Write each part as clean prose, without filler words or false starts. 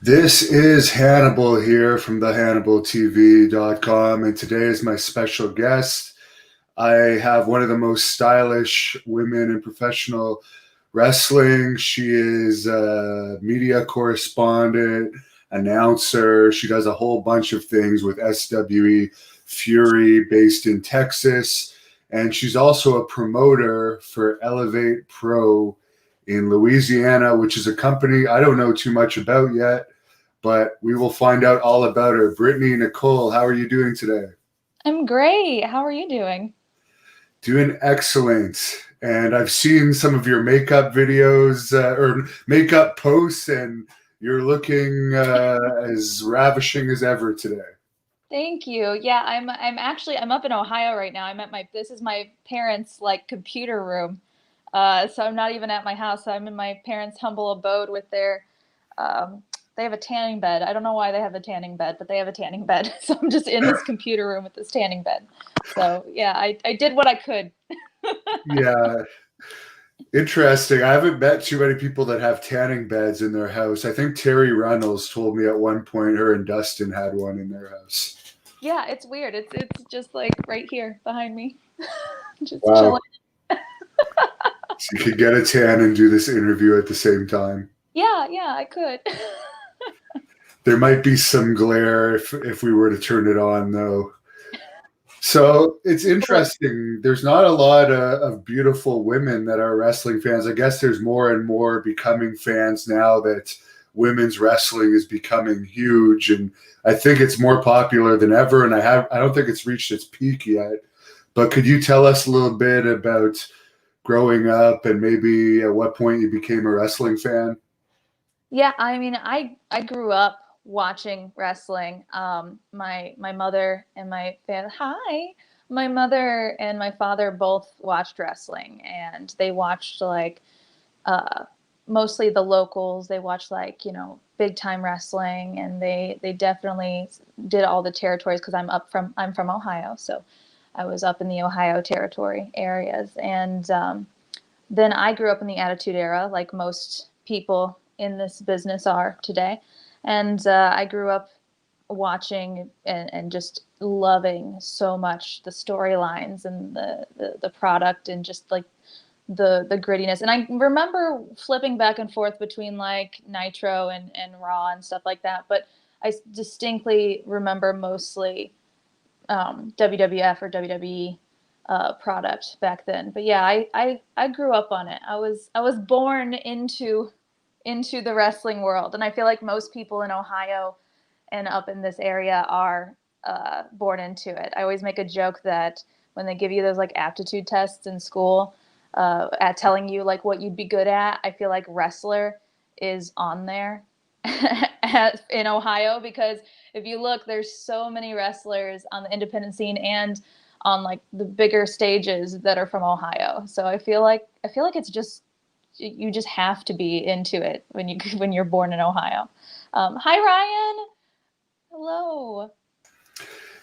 This is Hannibal here from thehannibaltv.com, and today is my special guest. I have one of the most stylish women in professional wrestling. She is a media correspondent, announcer. She does a whole bunch of things with SWE Fury based in Texas, and she's also a promoter for Elevate Pro in Louisiana, which is a company I don't know too much about yet, but we will find out all about her. Brittani Nikole, how are you doing today? I'm great. How are you doing? Doing excellent. And I've seen some of your makeup videos or makeup posts, and you're looking as ravishing as ever today. Thank you. Yeah, I'm up in Ohio right now. This is my parents' like computer room. So I'm not even at my house. I'm in my parents' humble abode with their they have a tanning bed. I don't know why they have a tanning bed, but they have a tanning bed. So I'm just in this computer room with this tanning bed. So yeah, I did what I could. Yeah, interesting. I haven't met too many people that have tanning beds in their house. I think Terry Reynolds told me at one point her and Dustin had one in their house. Yeah, it's weird. It's just like right here behind me. Just chilling. Wow. So you could get a tan and do this interview at the same time. Yeah, I could. There might be some glare if we were to turn it on, though. So it's interesting. There's not a lot of beautiful women that are wrestling fans. I guess there's more and more becoming fans now that women's wrestling is becoming huge, and I think it's more popular than ever. And I don't think it's reached its peak yet. But could you tell us a little bit about growing up and maybe at what point you became a wrestling fan? Yeah, I mean, I grew up watching wrestling. My mother and my mother and my father both watched wrestling, and they watched like uh, mostly the locals. They watched like big time wrestling, and they definitely did all the territories because I'm from Ohio, so I was up in the Ohio territory areas, and then I grew up in the Attitude Era, like most people in this business are today. And I grew up watching and just loving so much the storylines and the product and just like the grittiness. And I remember flipping back and forth between like Nitro and Raw and stuff like that. But I distinctly remember mostly WWF or WWE product back then. But yeah, I grew up on it. I was born into the wrestling world, and I feel like most people in Ohio and up in this area are born into it. I always make a joke that when they give you those like aptitude tests in school, at telling you like what you'd be good at, I feel like wrestler is on there in Ohio because if you look, there's so many wrestlers on the independent scene and on like the bigger stages that are from Ohio. So I feel like it's just you just have to be into it when you when you're born in Ohio. Hi Ryan, hello.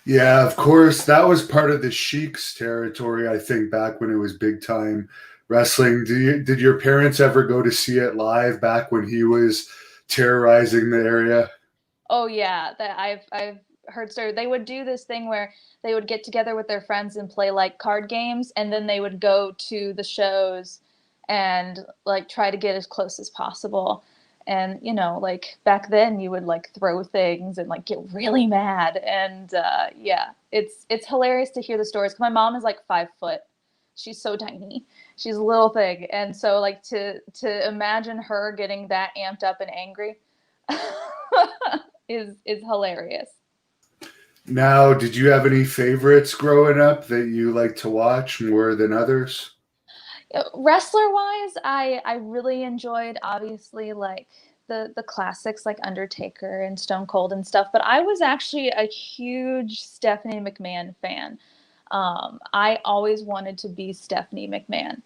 Yeah, of course. That was part of the Sheik's territory, I think, back when it was big time wrestling. Did your parents ever go to see it live back when he was terrorizing the area? Oh yeah, that I've heard stories. They would do this thing where they would get together with their friends and play like card games, and then they would go to the shows and like try to get as close as possible. And like back then, you would like throw things and like get really mad. And yeah, it's hilarious to hear the stories. 'Cause my mom is like 5 foot. She's so tiny. She's a little thing, and so like to imagine her getting that amped up and angry. Is hilarious. Now, did you have any favorites growing up that you like to watch more than others? Wrestler wise, I really enjoyed obviously like the classics like Undertaker and Stone Cold and stuff, but I was actually a huge Stephanie McMahon fan. I always wanted to be Stephanie McMahon.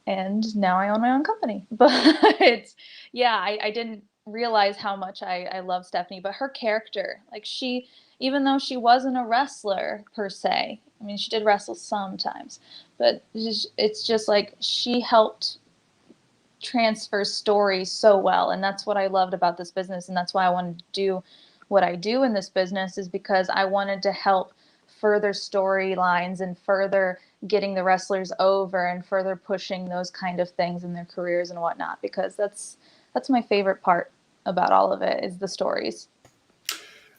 And now I own my own company. But yeah, I didn't realize how much I love Stephanie, but her character, like even though she wasn't a wrestler per se, I mean, she did wrestle sometimes, but it's just like she helped transfers stories so well. And that's what I loved about this business. And that's why I wanted to do what I do in this business, is because I wanted to help further storylines and further getting the wrestlers over and further pushing those kind of things in their careers and whatnot, because that's my favorite part about all of it, is the stories.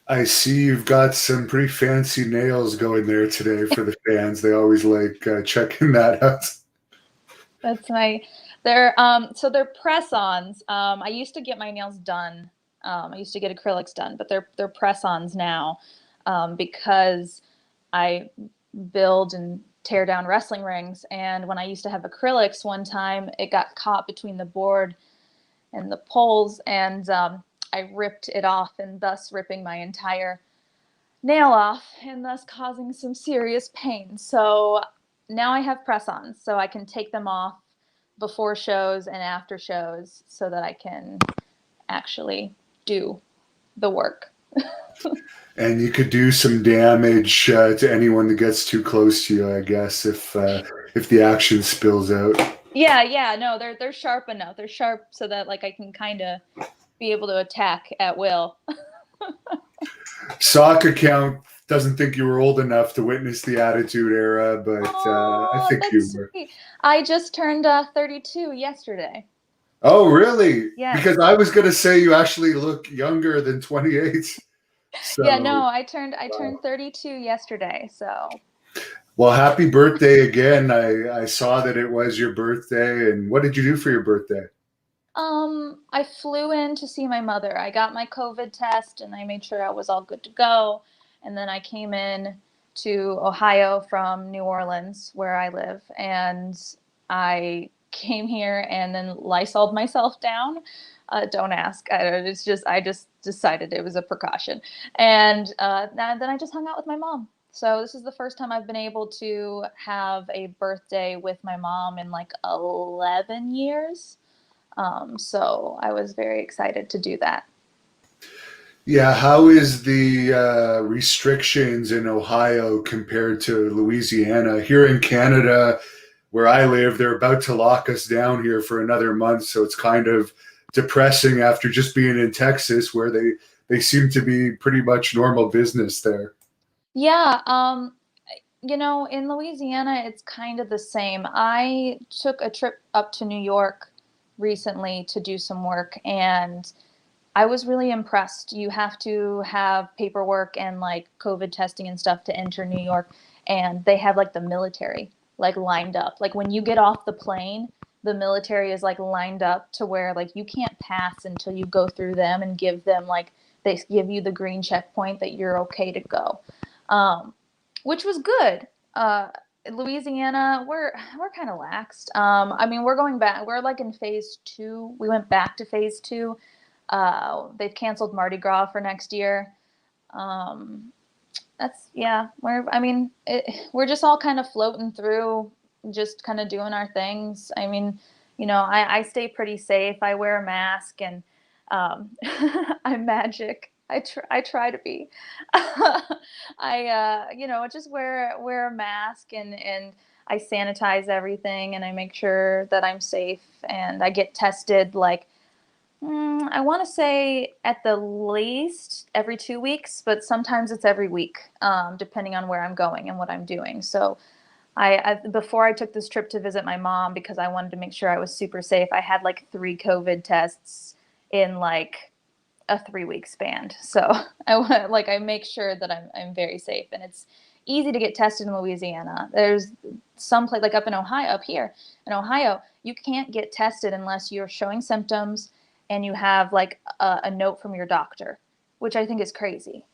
I see you've got some pretty fancy nails going there today for the fans. They always like checking that out. That's my, they're so they're press-ons. I used to get my nails done. I used to get acrylics done, but they're press-ons now, because I build and tear down wrestling rings. And when I used to have acrylics, one time it got caught between the board and the poles, and I ripped it off, and thus ripping my entire nail off, and thus causing some serious pain. So now I have press-ons, so I can take them off before shows and after shows, so that I can actually do the work. And you could do some damage to anyone that gets too close to you, I guess, if the action spills out. Yeah, no, they're sharp enough. They're sharp so that like I can kind of be able to attack at will. Sock account doesn't think you were old enough to witness the Attitude Era, but I think you were. Sweet. I just turned 32 yesterday. Oh, really? Yes. Because I was going to say you actually look younger than 28. So, yeah, no, I turned 32 yesterday. So, well, happy birthday again. I saw that it was your birthday. And what did you do for your birthday? I flew in to see my mother. I got my COVID test and I made sure I was all good to go. And then I came in to Ohio from New Orleans, where I live, and I came here and then Lysoled myself down. Don't ask. I just decided it was a precaution. And then I just hung out with my mom. So this is the first time I've been able to have a birthday with my mom in like 11 years. So I was very excited to do that. Yeah, how is the restrictions in Ohio compared to Louisiana? Here in Canada, where I live, they're about to lock us down here for another month. So it's kind of depressing after just being in Texas, where they seem to be pretty much normal business there. Yeah, in Louisiana, it's kind of the same. I took a trip up to New York recently to do some work, and I was really impressed. You have to have paperwork and like COVID testing and stuff to enter New York, and they have like the military like lined up. Like when you get off the plane, the military is like lined up to where like you can't pass until you go through them and give them like they give you the green checkpoint that you're okay to go, which was good. Louisiana, we're kind of laxed. I mean, we're going back. We're like in phase 2. We went back to phase 2. They've canceled Mardi Gras for next year. We're just all kind of floating through, just kind of doing our things. I mean, I stay pretty safe. I wear a mask, and I'm magic. I try to be. I just wear a mask, and I sanitize everything, and I make sure that I'm safe, and I get tested like I want to say at the least every 2 weeks, but sometimes it's every week, depending on where I'm going and what I'm doing. So before I took this trip to visit my mom, because I wanted to make sure I was super safe, I had like 3 COVID tests in like a 3-week span. So I make sure that I'm very safe, and it's easy to get tested in Louisiana. There's some place like up here in Ohio, you can't get tested unless you're showing symptoms and you have like a note from your doctor, which I think is crazy.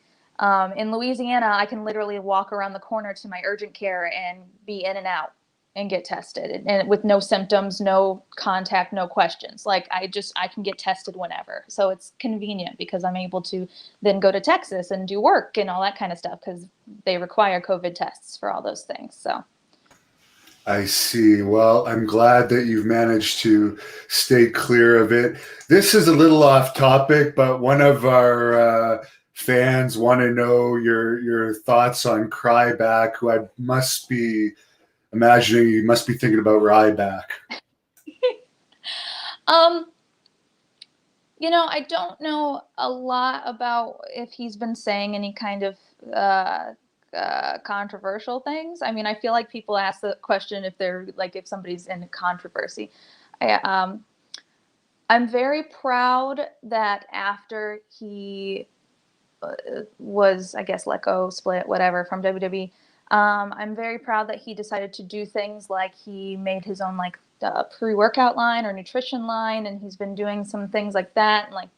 In Louisiana, I can literally walk around the corner to my urgent care and be in and out and get tested, and with no symptoms, no contact, no questions. Like I can get tested whenever. So it's convenient because I'm able to then go to Texas and do work and all that kind of stuff, because they require COVID tests for all those things. So I see. Well, I'm glad that you've managed to stay clear of it. This is a little off topic, but one of our fans want to know your thoughts on Cryback, who I must be imagining you must be thinking about Ryback. Um, I don't know a lot about if he's been saying any kind of controversial things. I mean, I feel like people ask the question if they're like if somebody's in controversy. I, um, I'm very proud that after he was, I guess, let go, split, whatever, from WWE. I'm very proud that he decided to do things like he made his own like pre-workout line or nutrition line, and he's been doing some things like that, and like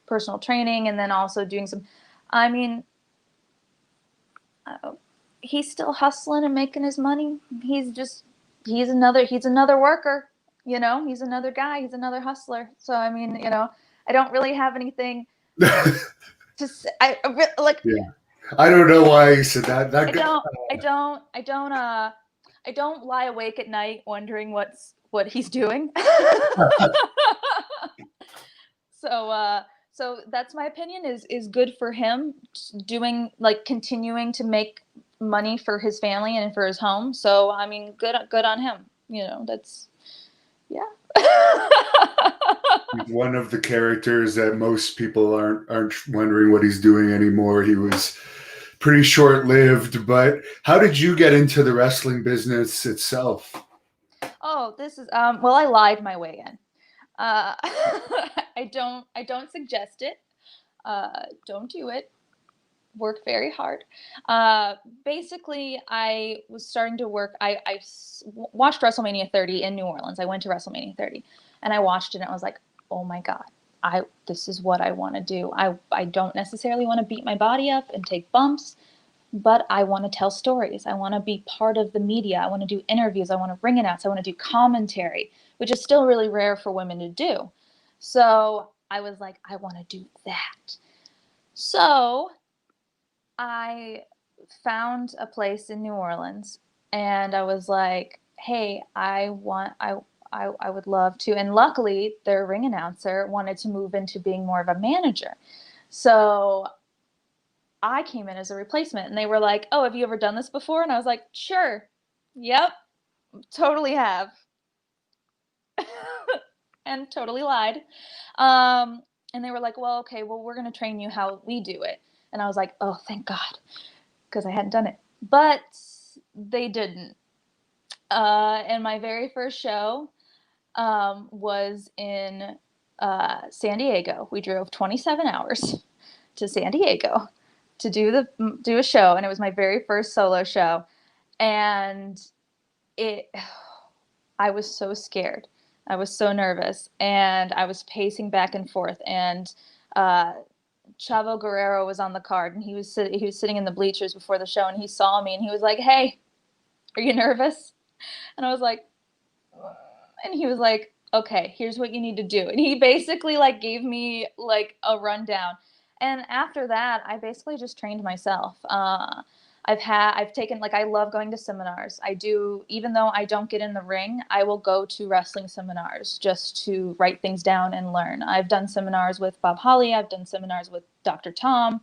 personal training, and then also doing some. I mean, uh, he's still hustling and making his money. He's another worker. He's another guy. He's another hustler. So I mean, I don't really have anything to say. Like. Yeah. I don't know why he said that. That guy. I don't lie awake at night wondering what he's doing. So that's my opinion is good for him doing like continuing to make money for his family and for his home. So I mean, good on him. That's yeah. He's one of the characters that most people aren't wondering what he's doing anymore. He was pretty short-lived, but how did you get into the wrestling business itself? Oh, this is well, I lied my way in. I don't suggest it. Don't do it. Work very hard. Basically, I was starting to work. I watched WrestleMania 30 in New Orleans. I went to WrestleMania 30, and I watched it, and I was like, oh my god, this is what I want to do. I don't necessarily want to beat my body up and take bumps, but I want to tell stories. I want to be part of the media. I want to do interviews. I want to ring announcers. I want to do commentary, which is still really rare for women to do. So I was like, I want to do that. So I found a place in New Orleans, and I was like, hey, I would love to. And luckily, their ring announcer wanted to move into being more of a manager. So I came in as a replacement, and they were like, oh, have you ever done this before? And I was like, sure. Yep, totally have. And totally lied. And they were like, well, okay, well, we're going to train you how we do it. And I was like, oh, thank God, because I hadn't done it. But they didn't. And my very first show was in San Diego. We drove 27 hours to San Diego to do a show, and it was my very first solo show. And I was so scared. I was so nervous, and I was pacing back and forth. And Chavo Guerrero was on the card, and he was sitting in the bleachers before the show, and he saw me, and he was like, "Hey, are you nervous?" And I was like, and he was like, "Okay, here's what you need to do." And he basically like gave me like a rundown. And after that, I basically just trained myself. I've taken, like, I love going to seminars. I do, even though I don't get in the ring, I will go to wrestling seminars just to write things down and learn. I've done seminars with Bob Holly. I've done seminars with Dr. Tom.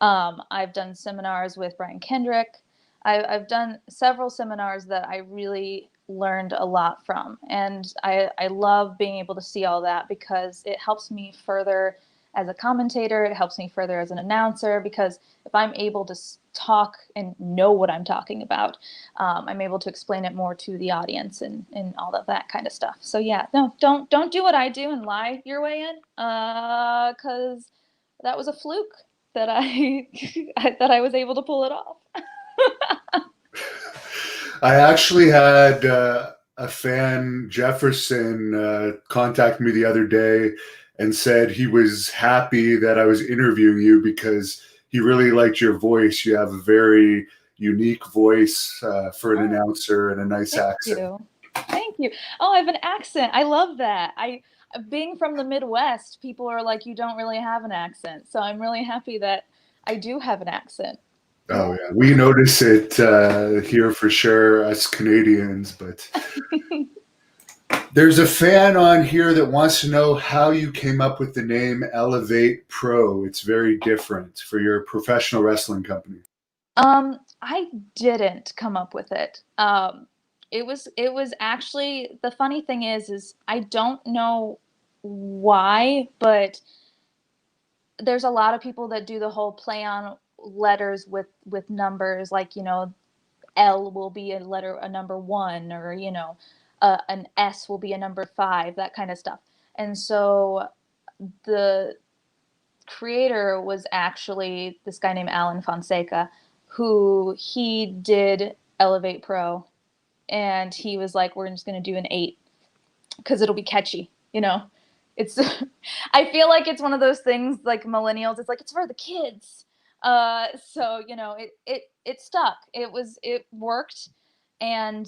I've done seminars with Brian Kendrick. I've done several seminars that I really learned a lot from. And I love being able to see all that because it helps me further as a commentator. It helps me further as an announcer because if I'm able to talk and know what I'm talking about, I'm able to explain it more to the audience and all of that kind of stuff. So yeah, no, don't do what I do and lie your way in, because that was a fluke that I that I was able to pull it off. I actually had a fan, Jefferson, contact me the other day and said he was happy that I was interviewing you because he really liked your voice. You have a very unique voice for an announcer and a nice accent. Thank you. Oh, I have an accent. I love that. Being from the Midwest, people are like, you don't really have an accent. So I'm really happy that I do have an accent. Oh yeah, we notice it here for sure, us Canadians. But there's a fan on here that wants to know how you came up with the name Elevate Pro. It's very different for your professional wrestling company. I didn't come up with it. It was actually, the funny thing is I don't know why, but there's a lot of people that do the whole play on letters with numbers, like, you know, L will be a number 1, or, you know, an S will be a number 5, that kind of stuff. And so the creator was actually this guy named Alan Fonseca, who he did Elevate Pro, and he was like, we're just going to do an 8 because it'll be catchy, you know. It's I feel like it's one of those things, like millennials, it's like, it's for the kids. So, you know, it stuck. It worked. And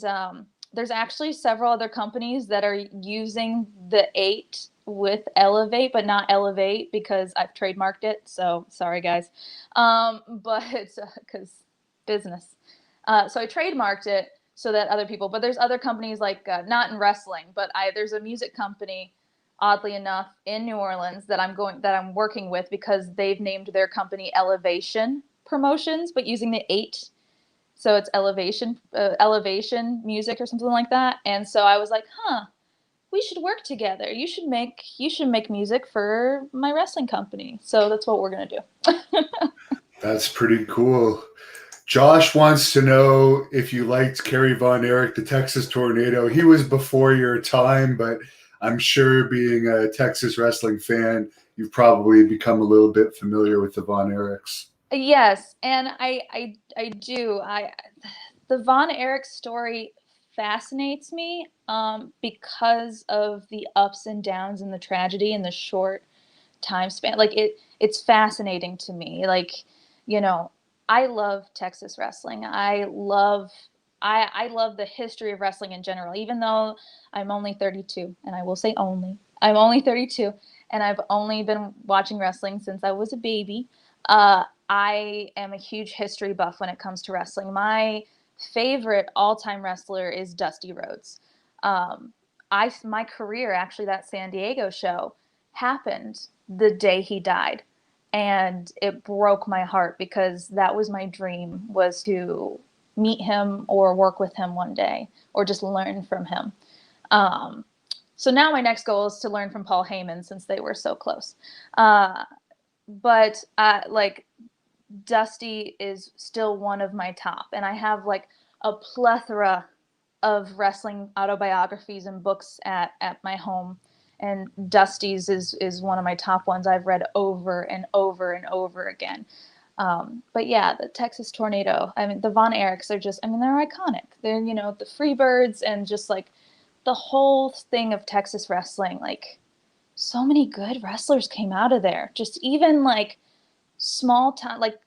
there's actually several other companies that are using the 8 with Elevate, but not Elevate because I've trademarked it. So sorry, guys. But because business. So I trademarked it so that other people, but there's other companies like, not in wrestling, but there's a music company, oddly enough, in New Orleans that I'm working with, because they've named their company Elevation Promotions, but using the 8. So it's elevation music or something like that. And so I was like, we should work together. You should make music for my wrestling company. So that's what we're going to do. That's pretty cool. Josh wants to know if you liked Kerry Von Erich, the Texas Tornado. He was before your time, but I'm sure, being a Texas wrestling fan, you've probably become a little bit familiar with the Von Erichs. Yes, and I do. The Von Erich story fascinates me, because of the ups and downs and the tragedy in the short time span. Like, it's fascinating to me. Like, you know, I love Texas wrestling. I love the history of wrestling in general, even though I'm only 32, and I will say only. I'm only 32, and I've only been watching wrestling since I was a baby. I am a huge history buff when it comes to wrestling. My favorite all-time wrestler is Dusty Rhodes. My career, actually, that San Diego show happened the day he died, and it broke my heart because that was my dream, was to meet him or work with him one day, or just learn from him. So now my next goal is to learn from Paul Heyman, since they were so close. But like, Dusty is still one of my top, and I have like a plethora of wrestling autobiographies and books at my home, and Dusty's is one of my top ones I've read over and over and over again. But yeah, the Texas Tornado, I mean, the Von Erichs are just, I mean, they're iconic. They're, you know, the Freebirds, and just like the whole thing of Texas wrestling. Like, so many good wrestlers came out of there. Just even like small time, like,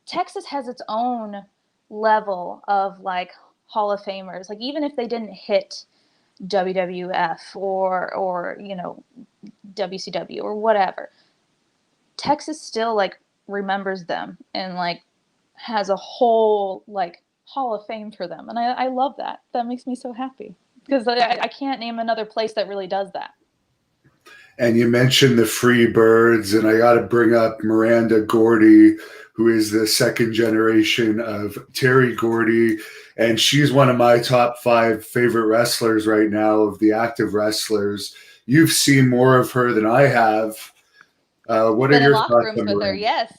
Texas has its own level of like Hall of Famers. Like, even if they didn't hit WWF or you know, WCW or whatever, Texas still like remembers them and like has a whole like Hall of Fame for them, and I love that. That makes me so happy, because I can't name another place that really does that. And you mentioned the Freebirds, and I got to bring up Miranda Gordy, who is the second generation of Terry Gordy. And she's one of my top 5 favorite wrestlers right now, of the active wrestlers. You've seen more of her than I have. What are Been in your locker thoughts rooms on with her, Miranda? yes.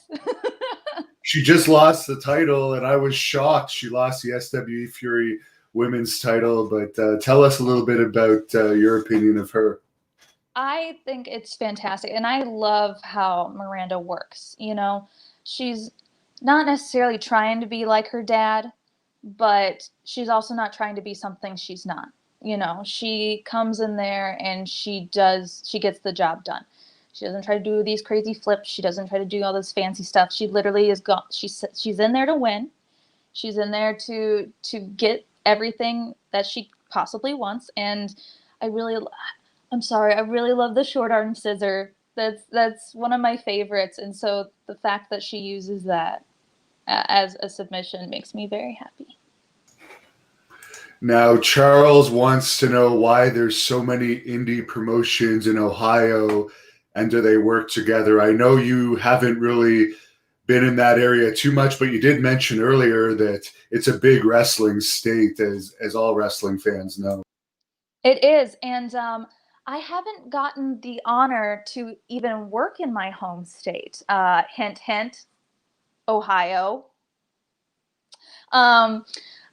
She just lost the title, and I was shocked. She lost the SWE Fury women's title. But tell us a little bit about your opinion of her. I think it's fantastic, and I love how Miranda works. You know, she's not necessarily trying to be like her dad, but she's also not trying to be something she's not. You know, she comes in there and she gets the job done. She doesn't try to do these crazy flips. She doesn't try to do all this fancy stuff. She literally is gone. She's in there to win. She's in there to get everything that she possibly wants. And I really, I'm sorry, I really love the short arm scissor. That's one of my favorites. And so the fact that she uses that as a submission makes me very happy. Now, Charles wants to know why there's so many indie promotions in Ohio, and do they work together? I know you haven't really been in that area too much, but you did mention earlier that it's a big wrestling state, as all wrestling fans know. It is. And I haven't gotten the honor to even work in my home state. Hint, hint, Ohio. Um,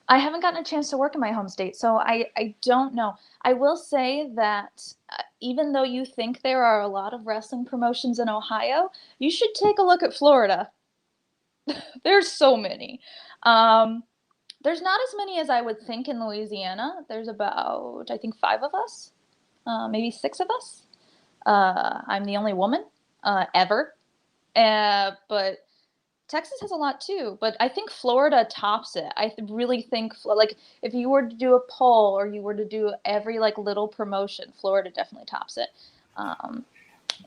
I haven't gotten a chance to work in my home state, so I don't know. I will say that even though you think there are a lot of wrestling promotions in Ohio, you should take a look at Florida. There's so many. Um, there's not as many as I would think in Louisiana. There's about, I think, 5 of us, maybe 6 of us. I'm the only woman ever. But Texas has a lot too, but I think Florida tops it. Really think like if you were to do a poll or you were to do every like little promotion, Florida definitely tops it. Um,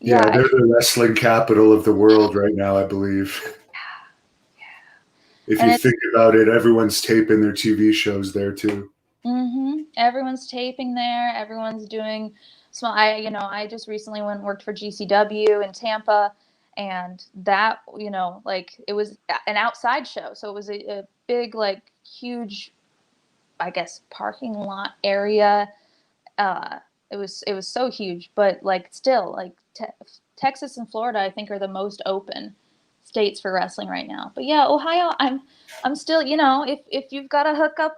Yeah, yeah, they're the wrestling capital of the world right now, I believe. If and you it's think about it, everyone's taping their TV shows there too. everyone's taping there. Everyone's doing small. I just recently went and worked for GCW in Tampa, and that like it was an outside show, so it was a big like huge, I guess, parking lot area. It was so huge, but like still like Texas and Florida I think are the most open states for wrestling right now. But yeah, Ohio, I'm still, if you've got a hookup,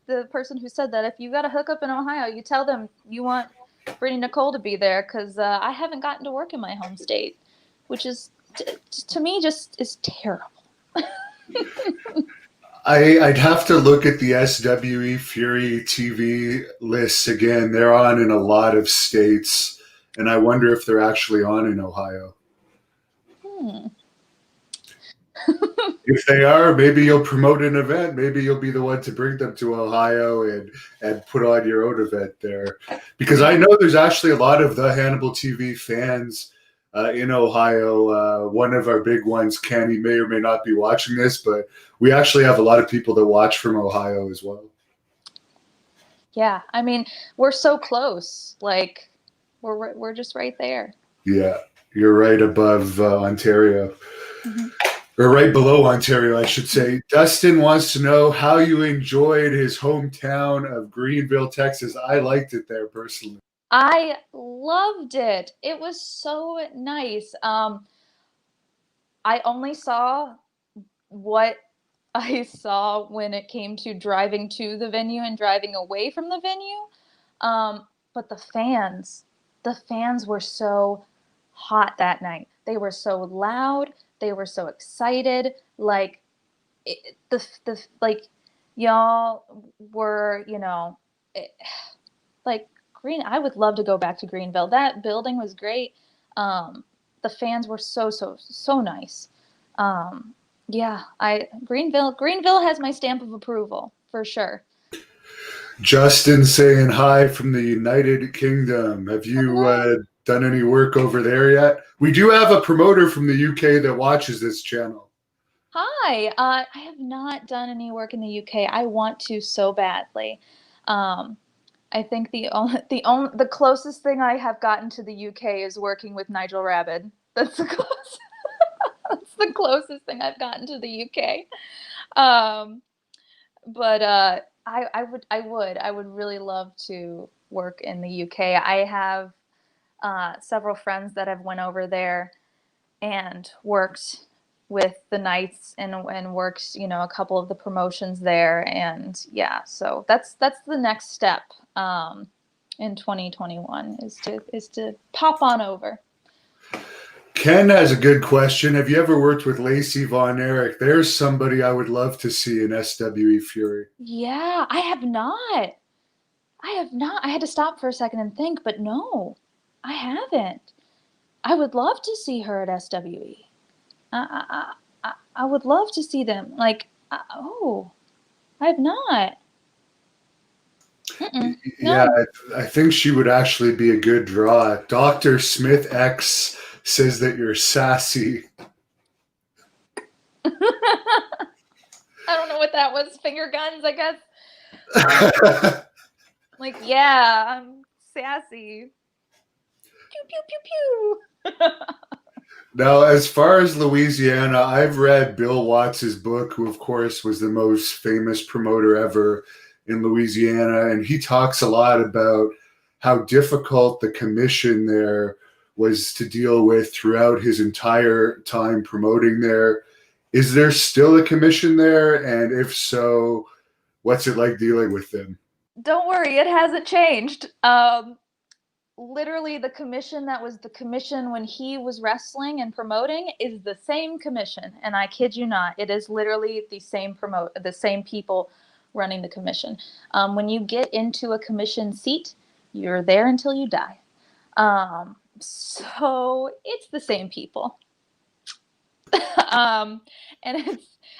the person who said that, if you got a hookup in Ohio, you tell them you want Brittani Nikole to be there, because I haven't gotten to work in my home state, which is to me just is terrible. I'd have to look at the SWE Fury TV lists again. They're on in a lot of states, and I wonder if they're actually on in Ohio. Hmm. If they are, maybe you'll promote an event. Maybe you'll be the one to bring them to Ohio and put on your own event there. Because I know there's actually a lot of the Hannibal TV fans in Ohio. One of our big ones, Kenny, may or may not be watching this, but we actually have a lot of people that watch from Ohio as well. Yeah, I mean, we're so close. Like, we're just right there. Yeah, you're right above Ontario. Mm-hmm. Or right below Ontario, I should say. Dustin wants to know how you enjoyed his hometown of Greenville, Texas. I liked it there personally. I loved it. It was so nice. I only saw what I saw when it came to driving to the venue and driving away from the venue. But the fans were so hot that night. They were so loud. They were so excited. Like like y'all were, like I would love to go back to Greenville. That building was great. The fans were so nice. Yeah, Greenville has my stamp of approval for sure. Justin saying hi from the United Kingdom. Have you done any work over there yet? We do have a promoter from the UK that watches this channel. Hi. I have not done any work in the UK. I want to so badly. I think the closest thing I have gotten to the UK is working with Nigel Rabid. That's the closest. That's the closest thing I've gotten to the UK. But I would really love to work in the UK. I have several friends that have went over there and worked with the Knights and worked, a couple of the promotions there. And yeah, so that's the next step in 2021 is to pop on over. Ken has a good question. Have you ever worked with Lacey Von Erich? There's somebody I would love to see in SWE Fury. Yeah, I have not. I had to stop for a second and think, but no, I haven't. I would love to see her at SWE. I would love to see them. Like, I have not. No. Yeah, I think she would actually be a good draw. Dr. Smith X says that you're sassy. I don't know what that was. Finger guns, I guess. Like, yeah, I'm sassy. Pew, pew, pew, pew. Now, as far as Louisiana, I've read Bill Watts' book, who, of course, was the most famous promoter ever in Louisiana, and he talks a lot about how difficult the commission there was to deal with throughout his entire time promoting there. Is there still a commission there? And if so, what's it like dealing with them? Don't worry, it hasn't changed. Literally, the commission that was the commission when he was wrestling and promoting is the same commission, and I kid you not, it is literally the same people running the commission. When you get into a commission seat, you're there until you die. So it's the same people. And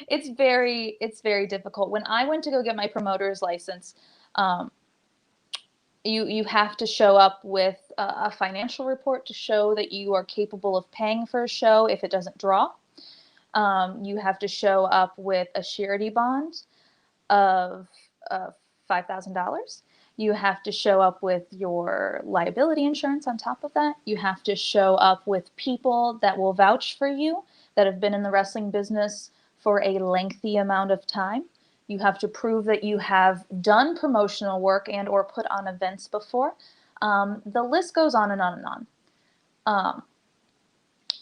it's very difficult. When I went to go get my promoter's license, you have to show up with a financial report to show that you are capable of paying for a show if it doesn't draw. You have to show up with a surety bond of $5,000. You have to show up with your liability insurance on top of that. You have to show up with people that will vouch for you, that have been in the wrestling business for a lengthy amount of time. You have to prove that you have done promotional work and or put on events before. The list goes on and on and on.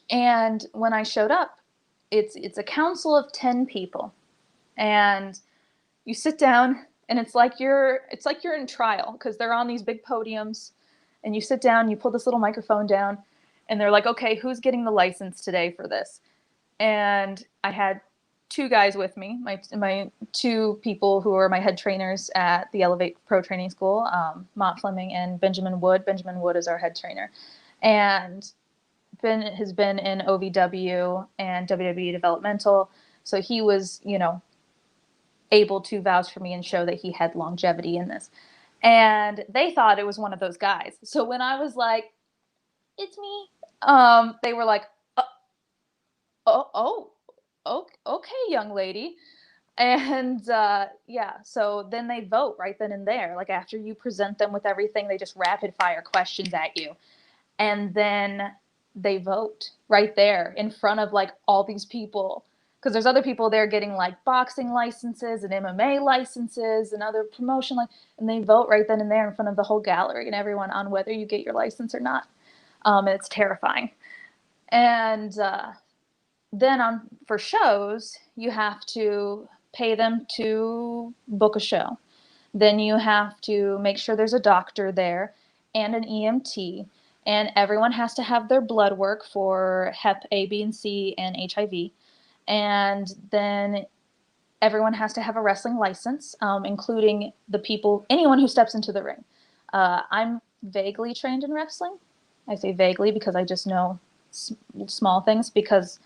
And when I showed up, it's a council of 10 people, and you sit down, and it's like you're in trial, because they're on these big podiums, and you sit down, you pull this little microphone down, and they're like, okay, who's getting the license today for this? And I had two guys with me, my two people who are my head trainers at the Elevate Pro Training School, Mott Fleming and Benjamin Wood. Benjamin Wood is our head trainer. And Ben has been in OVW and WWE developmental. So he was, able to vouch for me and show that he had longevity in this. And they thought it was one of those guys. So when I was like, it's me, they were like, oh, okay, young lady. And so then they vote right then and there. Like, after you present them with everything, they just rapid fire questions at you. And then they vote right there in front of like all these people. Because there's other people there getting like boxing licenses and MMA licenses and other promotion, and they vote right then and there in front of the whole gallery and everyone on whether you get your license or not. And it's terrifying. And then for shows, you have to pay them to book a show. Then you have to make sure there's a doctor there and an EMT, and everyone has to have their blood work for Hep A, B, and C, and HIV. And then everyone has to have a wrestling license, including anyone who steps into the ring. I'm vaguely trained in wrestling. I say vaguely because I just know small things, because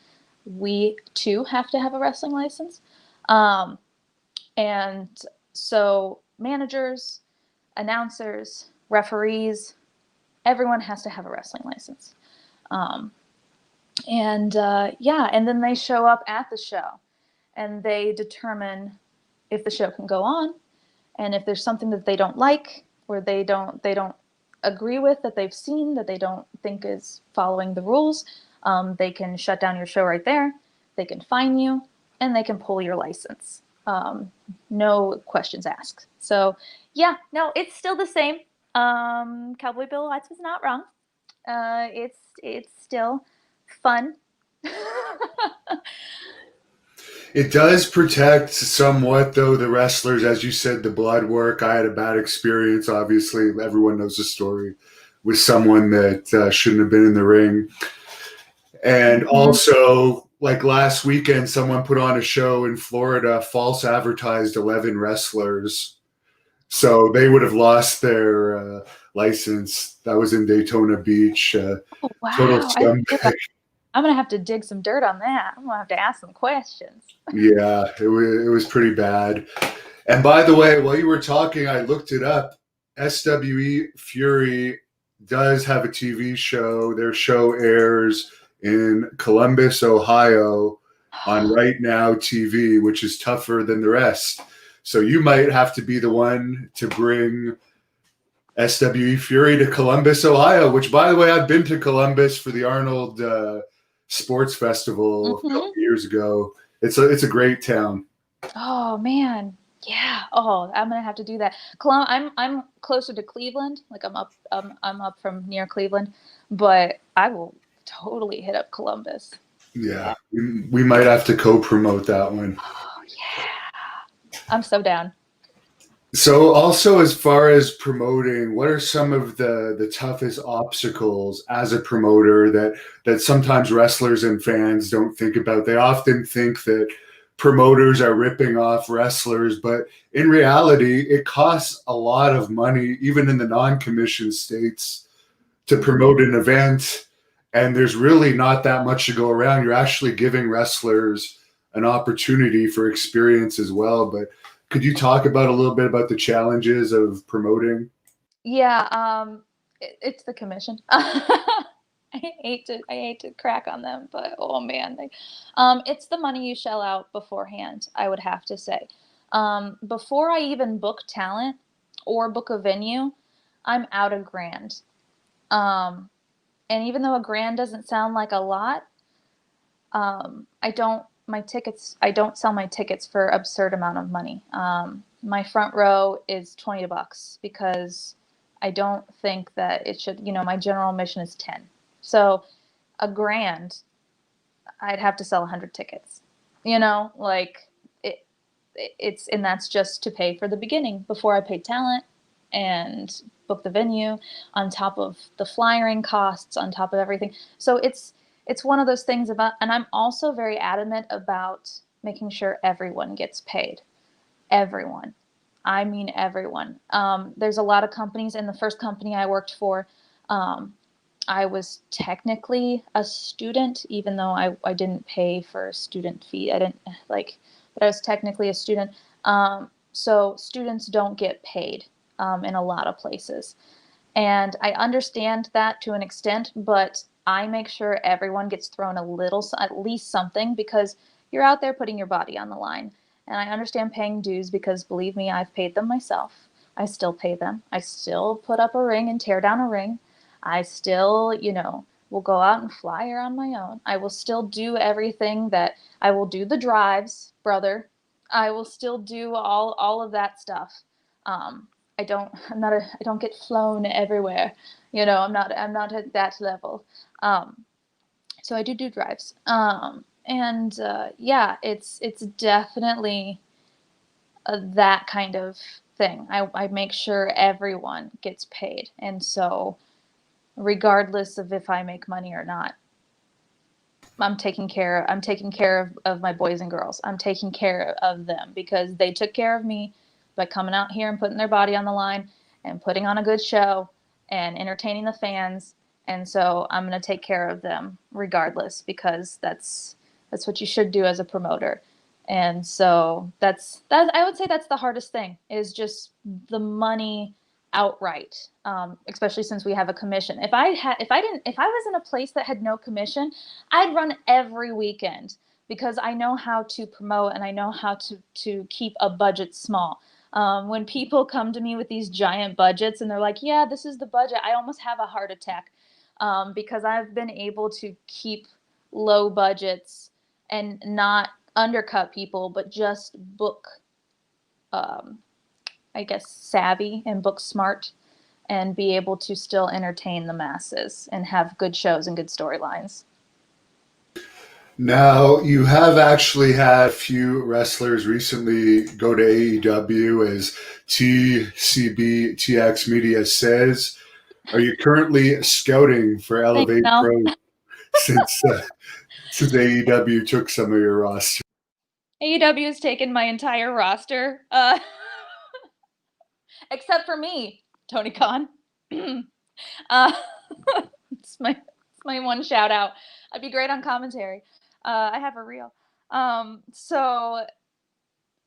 we too have to have a wrestling license. And so managers, announcers, referees, everyone has to have a wrestling license. And then they show up at the show, and they determine if the show can go on, and if there's something that they don't like, or they don't agree with, that they've seen that they don't think is following the rules, they can shut down your show right there. They can fine you, and they can pull your license. No questions asked. So no, it's still the same. Cowboy Bill Watts was not wrong. It's still fun. It does protect somewhat, though, the wrestlers, as you said, the blood work. I had a bad experience. Obviously, everyone knows the story with someone that shouldn't have been in the ring. And also, like last weekend, someone put on a show in Florida, false advertised 11 wrestlers. So they would have lost their license. That was in Daytona Beach. Wow. Total scumbag. I'm going to have to dig some dirt on that. I'm going to have to ask some questions. Yeah, it was pretty bad. And by the way, while you were talking, I looked it up. SWE Fury does have a TV show. Their show airs in Columbus, Ohio on Right Now TV, which is tougher than the rest. So you might have to be the one to bring SWE Fury to Columbus, Ohio, which, by the way, I've been to Columbus for the Arnold Sports Festival a couple years ago. It's a great town. Oh, man. Yeah. Oh, I'm gonna have to do that. I'm closer to Cleveland. Like I'm up from near Cleveland, but I will totally hit up Columbus. Yeah, Yeah. we might have to co-promote that one. Oh yeah. I'm so down. So, also as far as promoting, what are some of the toughest obstacles as a promoter that sometimes wrestlers and fans don't think about? They often think that promoters are ripping off wrestlers, but in reality, it costs a lot of money, even in the non-commissioned states, to promote an event, and there's really not that much to go around. You're actually giving wrestlers an opportunity for experience as well. But could you talk about a little bit about the challenges of promoting? Yeah, it's the commission. I hate to crack on them, but oh man, it's the money you shell out beforehand, I would have to say. Before I even book talent or book a venue, I'm out a grand. Um, and even though a grand doesn't sound like a lot, I don't sell my tickets for absurd amount of money. My front row is $20 because I don't think that it should, my general admission is 10. So a grand, I'd have to sell 100 tickets. Like it, and that's just to pay for the beginning before I pay talent and book the venue, on top of the flyering costs, on top of everything. So it's one of those things about, and I'm also very adamant about making sure everyone gets paid. Everyone. I mean everyone. There's a lot of companies. In the first company I worked for, um, I was technically a student, even though I didn't pay for a student fee. I didn't like, but I was technically a student. So students don't get paid in a lot of places. And I understand that to an extent, but I make sure everyone gets thrown a little, at least something, because you're out there putting your body on the line. And I understand paying dues because believe me, I've paid them myself. I still pay them. I still put up a ring and tear down a ring. I still, will go out and fly her on my own. I will still do everything that I will do the drives, brother. I will still do all of that stuff. Um, I don't get flown everywhere. I'm not at that level. Um, so I do drives. And yeah, it's definitely that kind of thing. I make sure everyone gets paid. And so regardless of if I make money or not, I'm taking care of my boys and girls. I'm taking care of them because they took care of me by coming out here and putting their body on the line and putting on a good show and entertaining the fans. And so I'm going to take care of them regardless because that's what you should do as a promoter. And so that I would say that's the hardest thing is just the money outright, especially since we have a commission. If I was in a place that had no commission, I'd run every weekend because I know how to promote and I know how to keep a budget small. When people come to me with these giant budgets and they're like, "Yeah, this is the budget," I almost have a heart attack because I've been able to keep low budgets and not undercut people, but just book, um, I guess, savvy and book smart and be able to still entertain the masses and have good shows and good storylines. Now, you have actually had a few wrestlers recently go to AEW, as TCB TX Media says. Are you currently scouting for Thanks, Elevate Mel. Pro since since AEW took some of your roster? AEW has taken my entire roster, except for me, Tony Khan. uh, it's my one shout out. I'd be great on commentary. I have a reel. So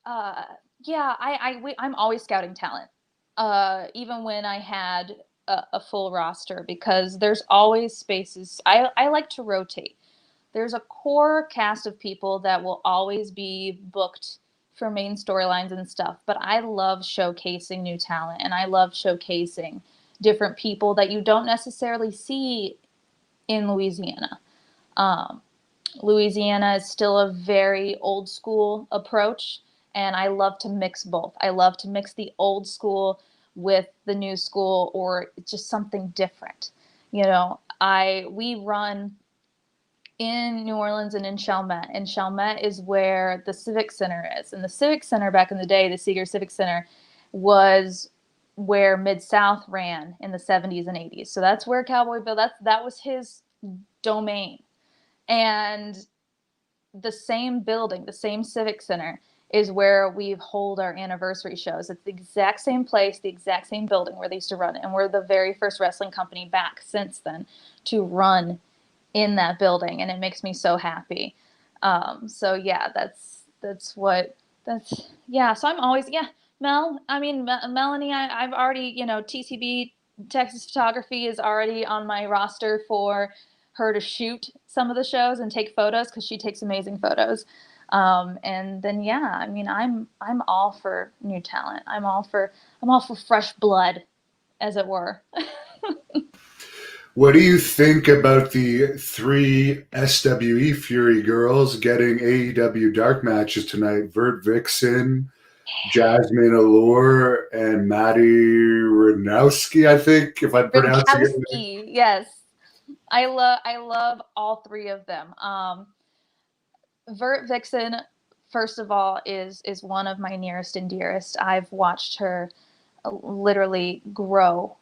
uh, yeah, I'm always scouting talent, even when I had a full roster because there's always spaces. I like to rotate. There's a core cast of people that will always be booked for main storylines and stuff, but I love showcasing new talent and I love showcasing different people that you don't necessarily see in Louisiana. Um, Louisiana is still a very old school approach, And I love to mix both. I love to mix the old school with the new school, or just something different. You know, we run in New Orleans and in Chalmette. And Chalmette is where the Civic Center is. And the Civic Center back in the day, the Seeger Civic Center, was where Mid-South ran in the 70s and 80s. So that's where Cowboy Bill, that was his domain. And the same building, the same Civic Center, is where we hold our anniversary shows. It's the exact same place, the exact same building where they used to run it. And we're the very first wrestling company back since then to run in that building, and it makes me so happy. So yeah, yeah. So I'm always, yeah, Melanie, I've already, TCB, Texas Photography, is already on my roster for her to shoot some of the shows and take photos, because she takes amazing photos. And then yeah, I mean, I'm all for new talent. I'm all for fresh blood, as it were. What do you think about the 3 SWE Fury girls getting AEW dark matches tonight? Vert Vixen, Jasmine Allure, and Maddie Ranowski, I think, if I'm pronouncing it right. Radkowski, yes. I love all three of them. Vert Vixen, first of all, is one of my nearest and dearest. I've watched her literally grow.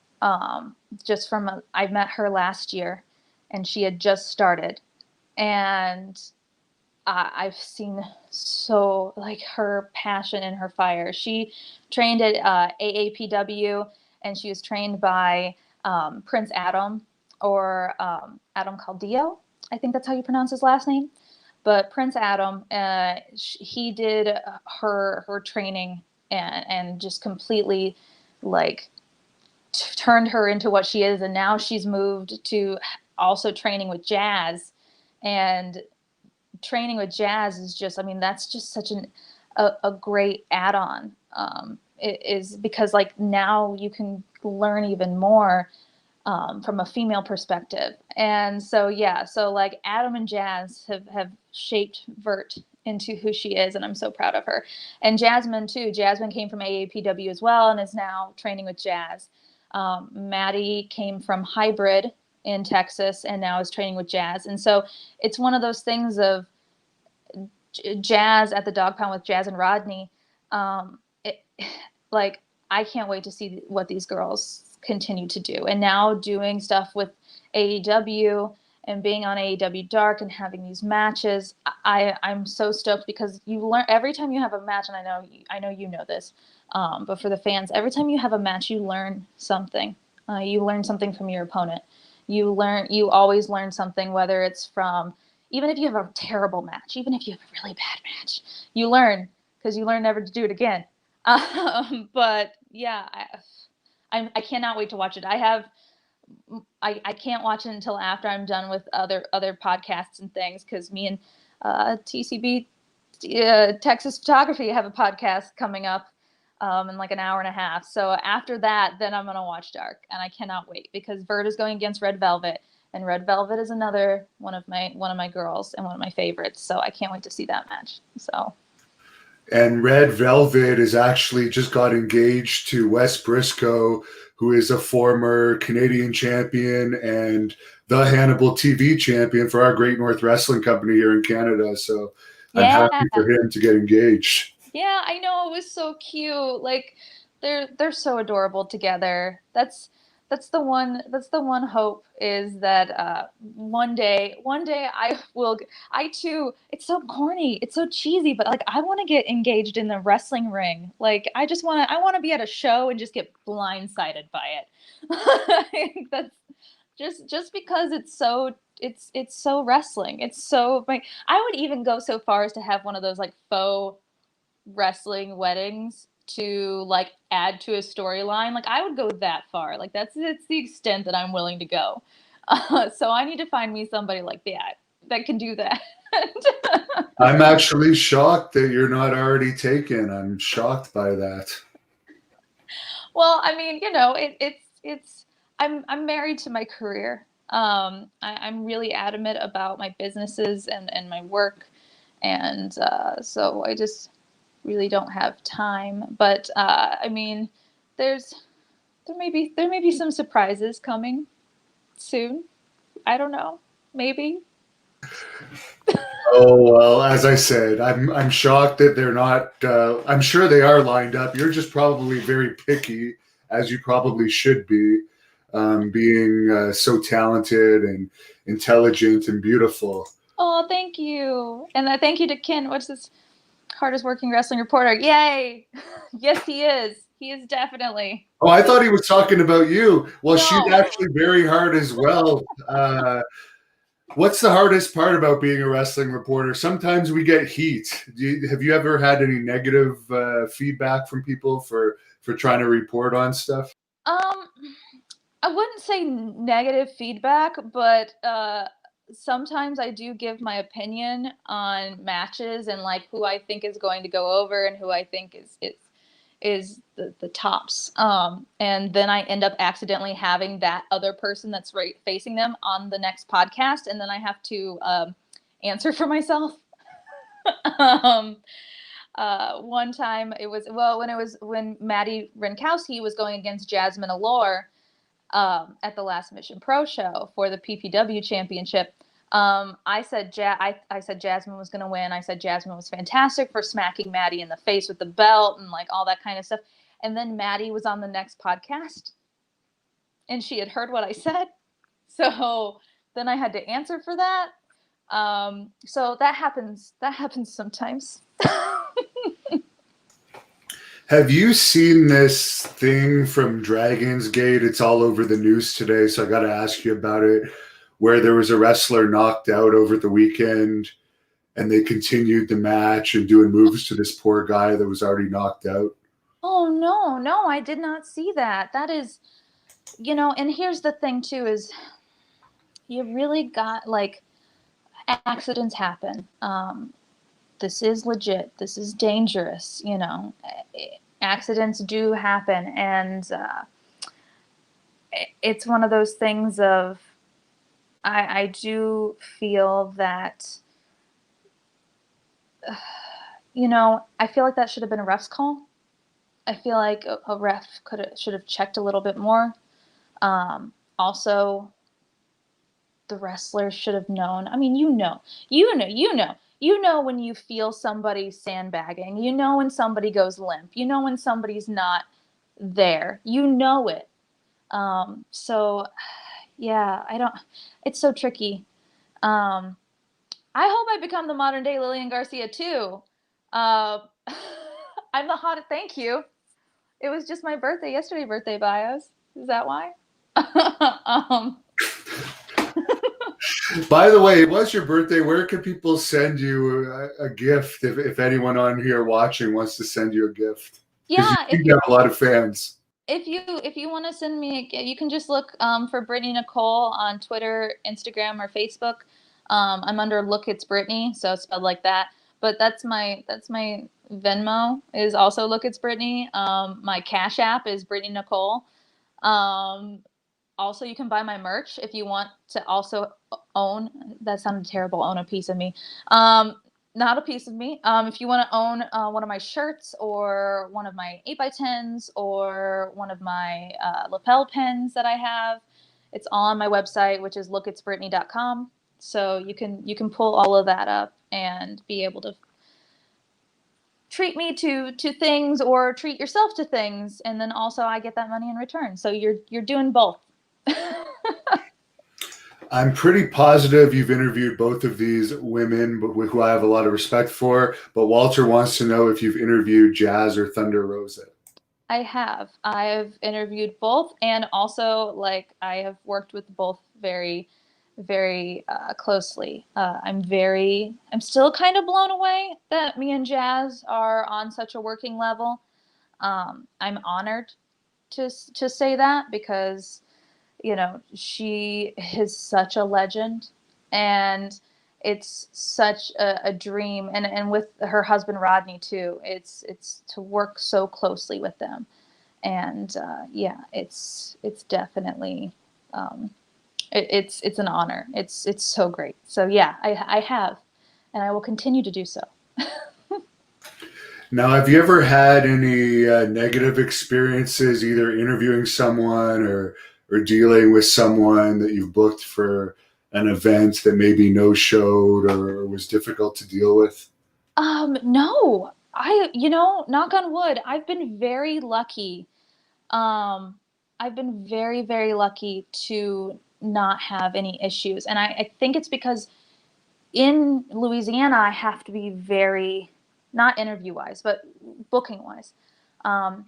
Just from I met her last year, and she had just started, and I've seen so, like, her passion and her fire. She trained at AAPW, and she was trained by Prince Adam, or Adam Caldillo. I think that's how you pronounce his last name. But Prince Adam, he did her training, and just completely, like, turned her into what she is. And now she's moved to also training with Jazz, and training with Jazz is just, I mean, that's just such a great add-on. It is, because, like, now you can learn even more from a female perspective. And so, yeah, so, like, Adam and Jazz have shaped Vert into who she is, and I'm so proud of her. And Jasmine too. Jasmine came from AAPW as well, and is now training with Jazz. Maddie came from Hybrid in Texas, and now is training with Jazz. And so it's one of those things of Jazz at the dog pound with Jazz and Rodney. Like, I can't wait to see what these girls continue to do. And now doing stuff with AEW and being on AEW Dark and having these matches, I'm so stoked, because you learn every time you have a match, and I know you know this, but for the fans, every time you have a match, you learn something. You learn something from your opponent. You always learn something, whether it's from, even if you have a terrible match, even if you have a really bad match, you learn, because you learn never to do it again. But yeah, I cannot wait to watch it. I can't watch it until after I'm done with other podcasts and things, because me and TCB, Texas Photography, have a podcast coming up in like an hour and a half. So after that, then I'm gonna watch Dark, and I cannot wait, because Vert is going against Red Velvet, and Red Velvet is another one of my girls and one of my favorites. So I can't wait to see that match. So. And Red Velvet is actually just got engaged to Wes Briscoe, who is a former Canadian champion and the Hannibal TV champion for our Great North Wrestling Company here in Canada. So I'm happy for him to get engaged. Yeah, I know, it was so cute. Like, they're so adorable together. That's the one hope, is that one day I too, it's so corny, it's so cheesy, but, like, I want to get engaged in the wrestling ring. Like, I want to be at a show and just get blindsided by it. That's just because it's so wrestling. It's so, like, I would even go so far as to have one of those, like, faux wrestling weddings to, like, add to a storyline. Like, I would go that far. Like, it's the extent that I'm willing to go. So I need to find me somebody like that can do that. I'm actually shocked that you're not already taken. I'm shocked by that. Well, I mean, it's I'm married to my career. I'm really adamant about my businesses and my work, and so I just, really don't have time. But I mean, there may be some surprises coming soon. I don't know. Maybe. Oh well, as I said, I'm shocked that they're not. I'm sure they are lined up. You're just probably very picky, as you probably should be, being so talented and intelligent and beautiful. Oh, thank you. And thank you to Ken. What's this hardest working wrestling reporter? Yay. Yes, he is. He is definitely. Oh, I thought he was talking about you. Well, she's No. actually very hard as well. What's the hardest part about being a wrestling reporter? Sometimes we get heat. Have you ever had any negative feedback from people for trying to report on stuff? I wouldn't say negative feedback, but sometimes I do give my opinion on matches and like who I think is going to go over and who I think is the tops. And then I end up accidentally having that other person that's right facing them on the next podcast, and then I have to answer for myself. um, One time it was when Maddie Renkowski was going against Jasmine Allure at the last Mission Pro show for the PPW championship. I said Jasmine was going to win. I said Jasmine was fantastic for smacking Maddie in the face with the belt and like all that kind of stuff. And then Maddie was on the next podcast and she had heard what I said. So then I had to answer for that. So that happens sometimes. Have you seen this thing from Dragon's Gate? It's all over the news today, so I got to ask you about it. Where there was a wrestler knocked out over the weekend, and they continued the match and doing moves to this poor guy that was already knocked out. Oh no, I did not see that. That is, and here's the thing too is you really got like accidents happen. This is legit. This is dangerous. Accidents do happen, and it's one of those things of I do feel that I feel like that should have been a ref's call. I feel like a ref should have checked a little bit more. Also, the wrestler should have known. I mean, you know when you feel somebody sandbagging. You know when somebody goes limp. You know when somebody's not there. You know it. So, yeah, it's so tricky. I hope I become the modern day Lillian Garcia too. I'm the hottest. Thank you. It was just my birthday yesterday. Birthday bios. Is that why? By the way, it was your birthday. Where can people send you a gift if anyone on here watching wants to send you a gift? Yeah, you have a lot of fans. If you want to send me you can just look for Brittani Nikole on Twitter, Instagram, or Facebook. I'm under Look It's Brittany, so spelled like that. But that's my Venmo is also Look It's Brittany. My Cash App is Brittani Nikole. Also, you can buy my merch if you want to also own. That sounded terrible. Own a piece of me. Not a piece of me. If you want to own one of my shirts or one of my 8x10s or one of my lapel pins that I have, it's on my website, which is lookitsbrittany.com. So you can pull all of that up and be able to treat me to things or treat yourself to things, and then also I get that money in return. So you're doing both. I'm pretty positive you've interviewed both of these women, but who I have a lot of respect for. But Walter wants to know if you've interviewed Jazz or Thunder Rosa. I have. I've interviewed both, and also like I have worked with both very, very closely. I'm still kind of blown away that me and Jazz are on such a working level. I'm honored to say that because she is such a legend, and it's such a dream, and with her husband Rodney too. It's to work so closely with them, and yeah, it's definitely it's an honor. It's so great. So yeah, I have, and I will continue to do so. Now, have you ever had any negative experiences, either interviewing someone or dealing with someone that you've booked for an event that maybe no showed or was difficult to deal with? No. Knock on wood, I've been very lucky. Um, I've been very, very lucky to not have any issues. And I think it's because in Louisiana, I have to be very, not interview wise, but booking wise, um,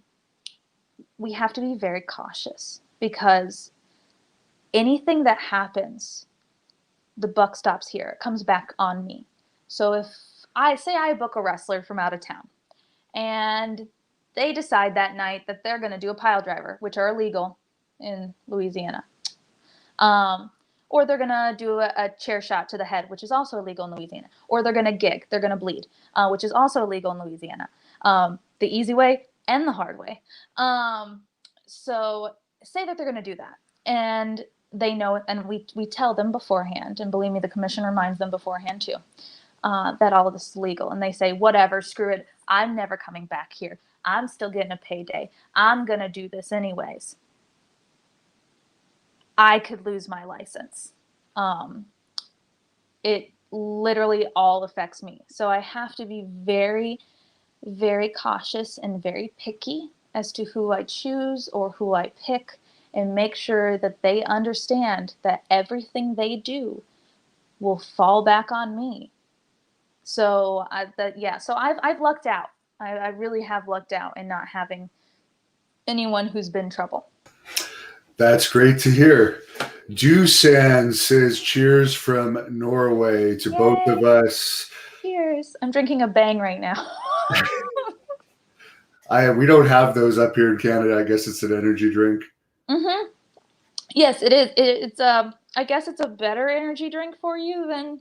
we have to be very cautious because anything that happens, the buck stops here. It comes back on me. So if I book a wrestler from out of town and they decide that night that they're going to do a pile driver, which are illegal in Louisiana, um, or they're going to do a chair shot to the head, which is also illegal in Louisiana, or they're going to gig, they're going to bleed, which is also illegal in Louisiana. The easy way and the hard way. So say that they're going to do that, and they know it, and we tell them beforehand, and believe me, the commission reminds them beforehand too, that all of this is legal, and they say, whatever, screw it, I'm never coming back here. I'm still getting a payday. I'm going to do this anyways. I could lose my license. It literally all affects me. So I have to be very, very cautious and very picky as to who I choose or who I pick, and make sure that they understand that everything they do will fall back on me. So I've lucked out. I really have lucked out in not having anyone who's been trouble. That's great to hear. Jusan says cheers from Norway to both of Yay! us. Cheers. I'm drinking a bang right now. We don't have those up here in Canada. I guess it's an energy drink. Mm-hmm. Yes, it is. It's I guess it's a better energy drink for you than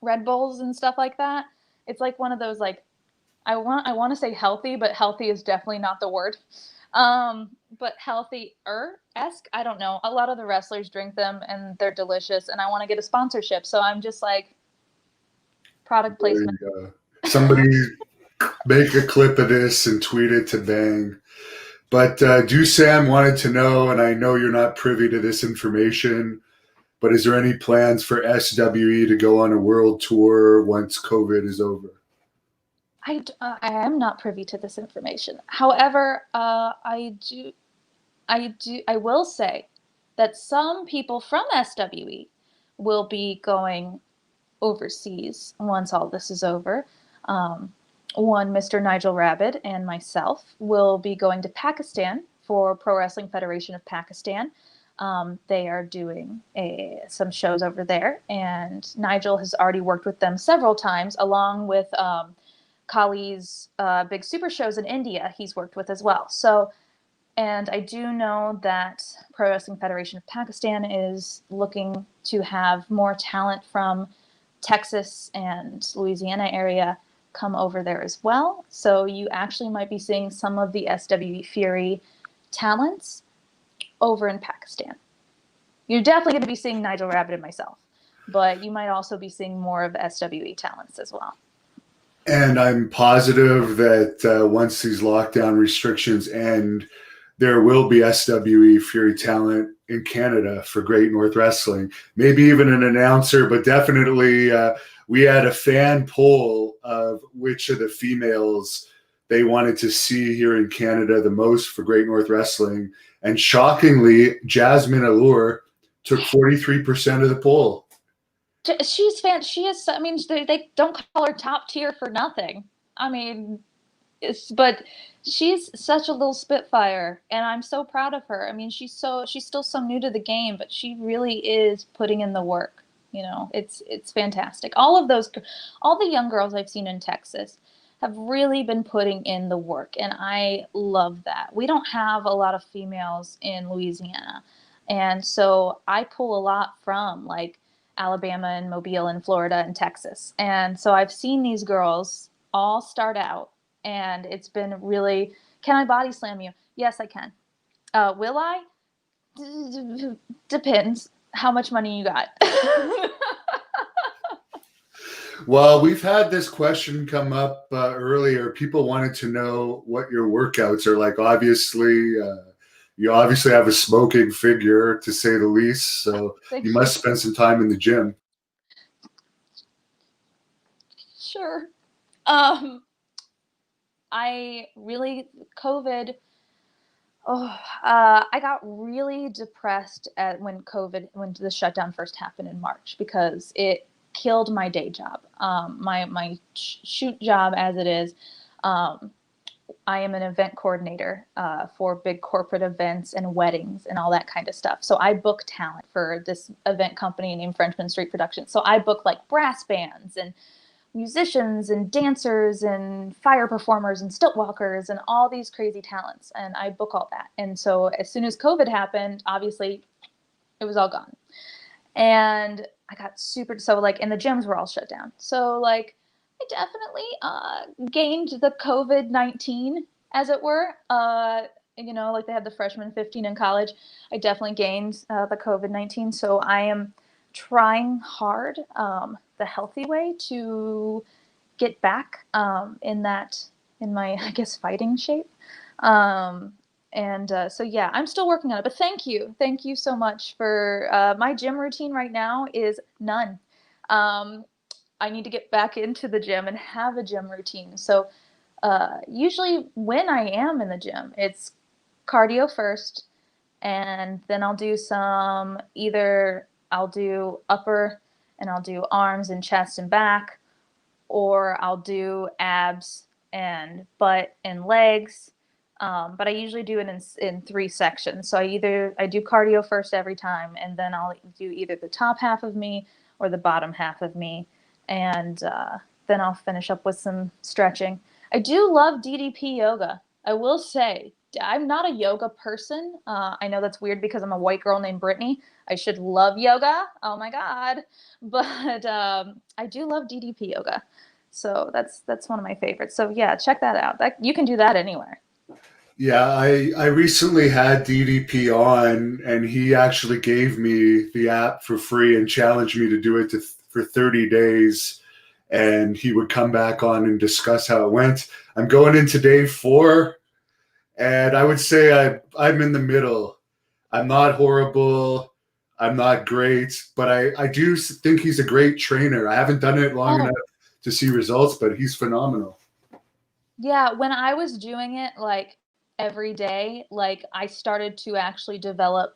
Red Bulls and stuff like that. It's like one of those, like, I want to say healthy, but healthy is definitely not the word. But healthier-esque. I don't know. A lot of the wrestlers drink them and they're delicious, and I want to get a sponsorship. So I'm just like, product placement. Somebody make a clip of this and tweet it to Bang. But Sam wanted to know, and I know you're not privy to this information, but is there any plans for SWE to go on a world tour once COVID is over? I am not privy to this information. However, I will say that some people from SWE will be going overseas once all this is over. One, Mr. Nigel Rabbit and myself will be going to Pakistan for Pro Wrestling Federation of Pakistan. They are doing some shows over there, and Nigel has already worked with them several times, along with Kali's big super shows in India he's worked with as well. So, and I do know that Pro Wrestling Federation of Pakistan is looking to have more talent from Texas and Louisiana area come over there as well. So you actually might be seeing some of the SWE Fury talents over in Pakistan. You're definitely going to be seeing Nigel Rabbit and myself, but you might also be seeing more of SWE talents as well. And I'm positive that once these lockdown restrictions end, there will be SWE Fury talent in Canada for Great North Wrestling. Maybe even an announcer, but definitely we had a fan poll of which of the females they wanted to see here in Canada the most for Great North Wrestling. And shockingly, Jasmine Allure took 43% of the poll. She's fan. She is. I mean, they don't call her top tier for nothing. I mean, but she's such a little spitfire, and I'm so proud of her. I mean, she's still so new to the game, but she really is putting in the work. You know, it's fantastic. All the young girls I've seen in Texas have really been putting in the work, and I love that. We don't have a lot of females in Louisiana, and so I pull a lot from, like, Alabama and Mobile and Florida and Texas. And so I've seen these girls all start out, and it's been really, can I body slam you? Yes, I can. Will I? Depends how much money you got. Well, we've had this question come up earlier. People wanted to know what your workouts are like. Obviously, you obviously have a smoking figure, to say the least. So you Thank you. must spend some time in the gym. Sure. I really COVID. Oh, I got really depressed when the shutdown first happened in March because it killed my day job. My shoot job as it is. Um, I am an event coordinator for big corporate events and weddings and all that kind of stuff. So I book talent for this event company named Frenchman Street Productions. So I book like brass bands and musicians and dancers and fire performers and stilt walkers and all these crazy talents. And I book all that. And so as soon as COVID happened, obviously it was all gone. And I got so like, and the gyms were all shut down. So like, I definitely gained the COVID-19, as it were. Like they had the freshman 15 in college. I definitely gained the COVID-19. So I am trying hard the healthy way to get back in my, I guess, fighting shape. So yeah, I'm still working on it, but thank you so much for my gym routine right now is none. I need to get back into the gym and have a gym routine. So usually when I am in the gym, it's cardio first, and then I'll do upper, and I'll do arms and chest and back, or I'll do abs and butt and legs. But I usually do it in three sections. So I do cardio first every time, and then I'll do either the top half of me or the bottom half of me, and then I'll finish up with some stretching. I do love DDP yoga. I will say I'm not a yoga person. I know that's weird because I'm a white girl named Brittany. I should love yoga. Oh my god! But I do love DDP yoga. So that's one of my favorites. So yeah, check that out. That you can do that anywhere. Yeah, I recently had DDP on, and he actually gave me the app for free and challenged me to do it for 30 days. And he would come back on and discuss how it went. I'm going into day 4, and I would say I'm in the middle. I'm not horrible. I'm not great, but I do think he's a great trainer. I haven't done it long enough Oh, to see results, but he's phenomenal. yeah, when I was doing it like every day, like I started to actually develop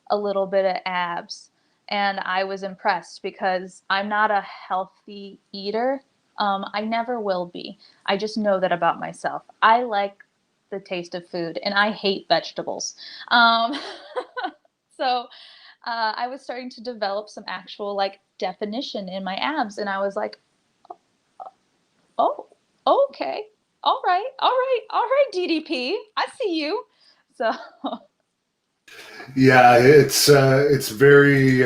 a little bit of abs, and I was impressed because I'm not a healthy eater. I never will be. I just know that about myself. I like the taste of food and I hate vegetables. Um, so I was starting to develop some actual like definition in my abs, and I was like, oh, okay, all right, DDP, I see you. So Yeah, it's very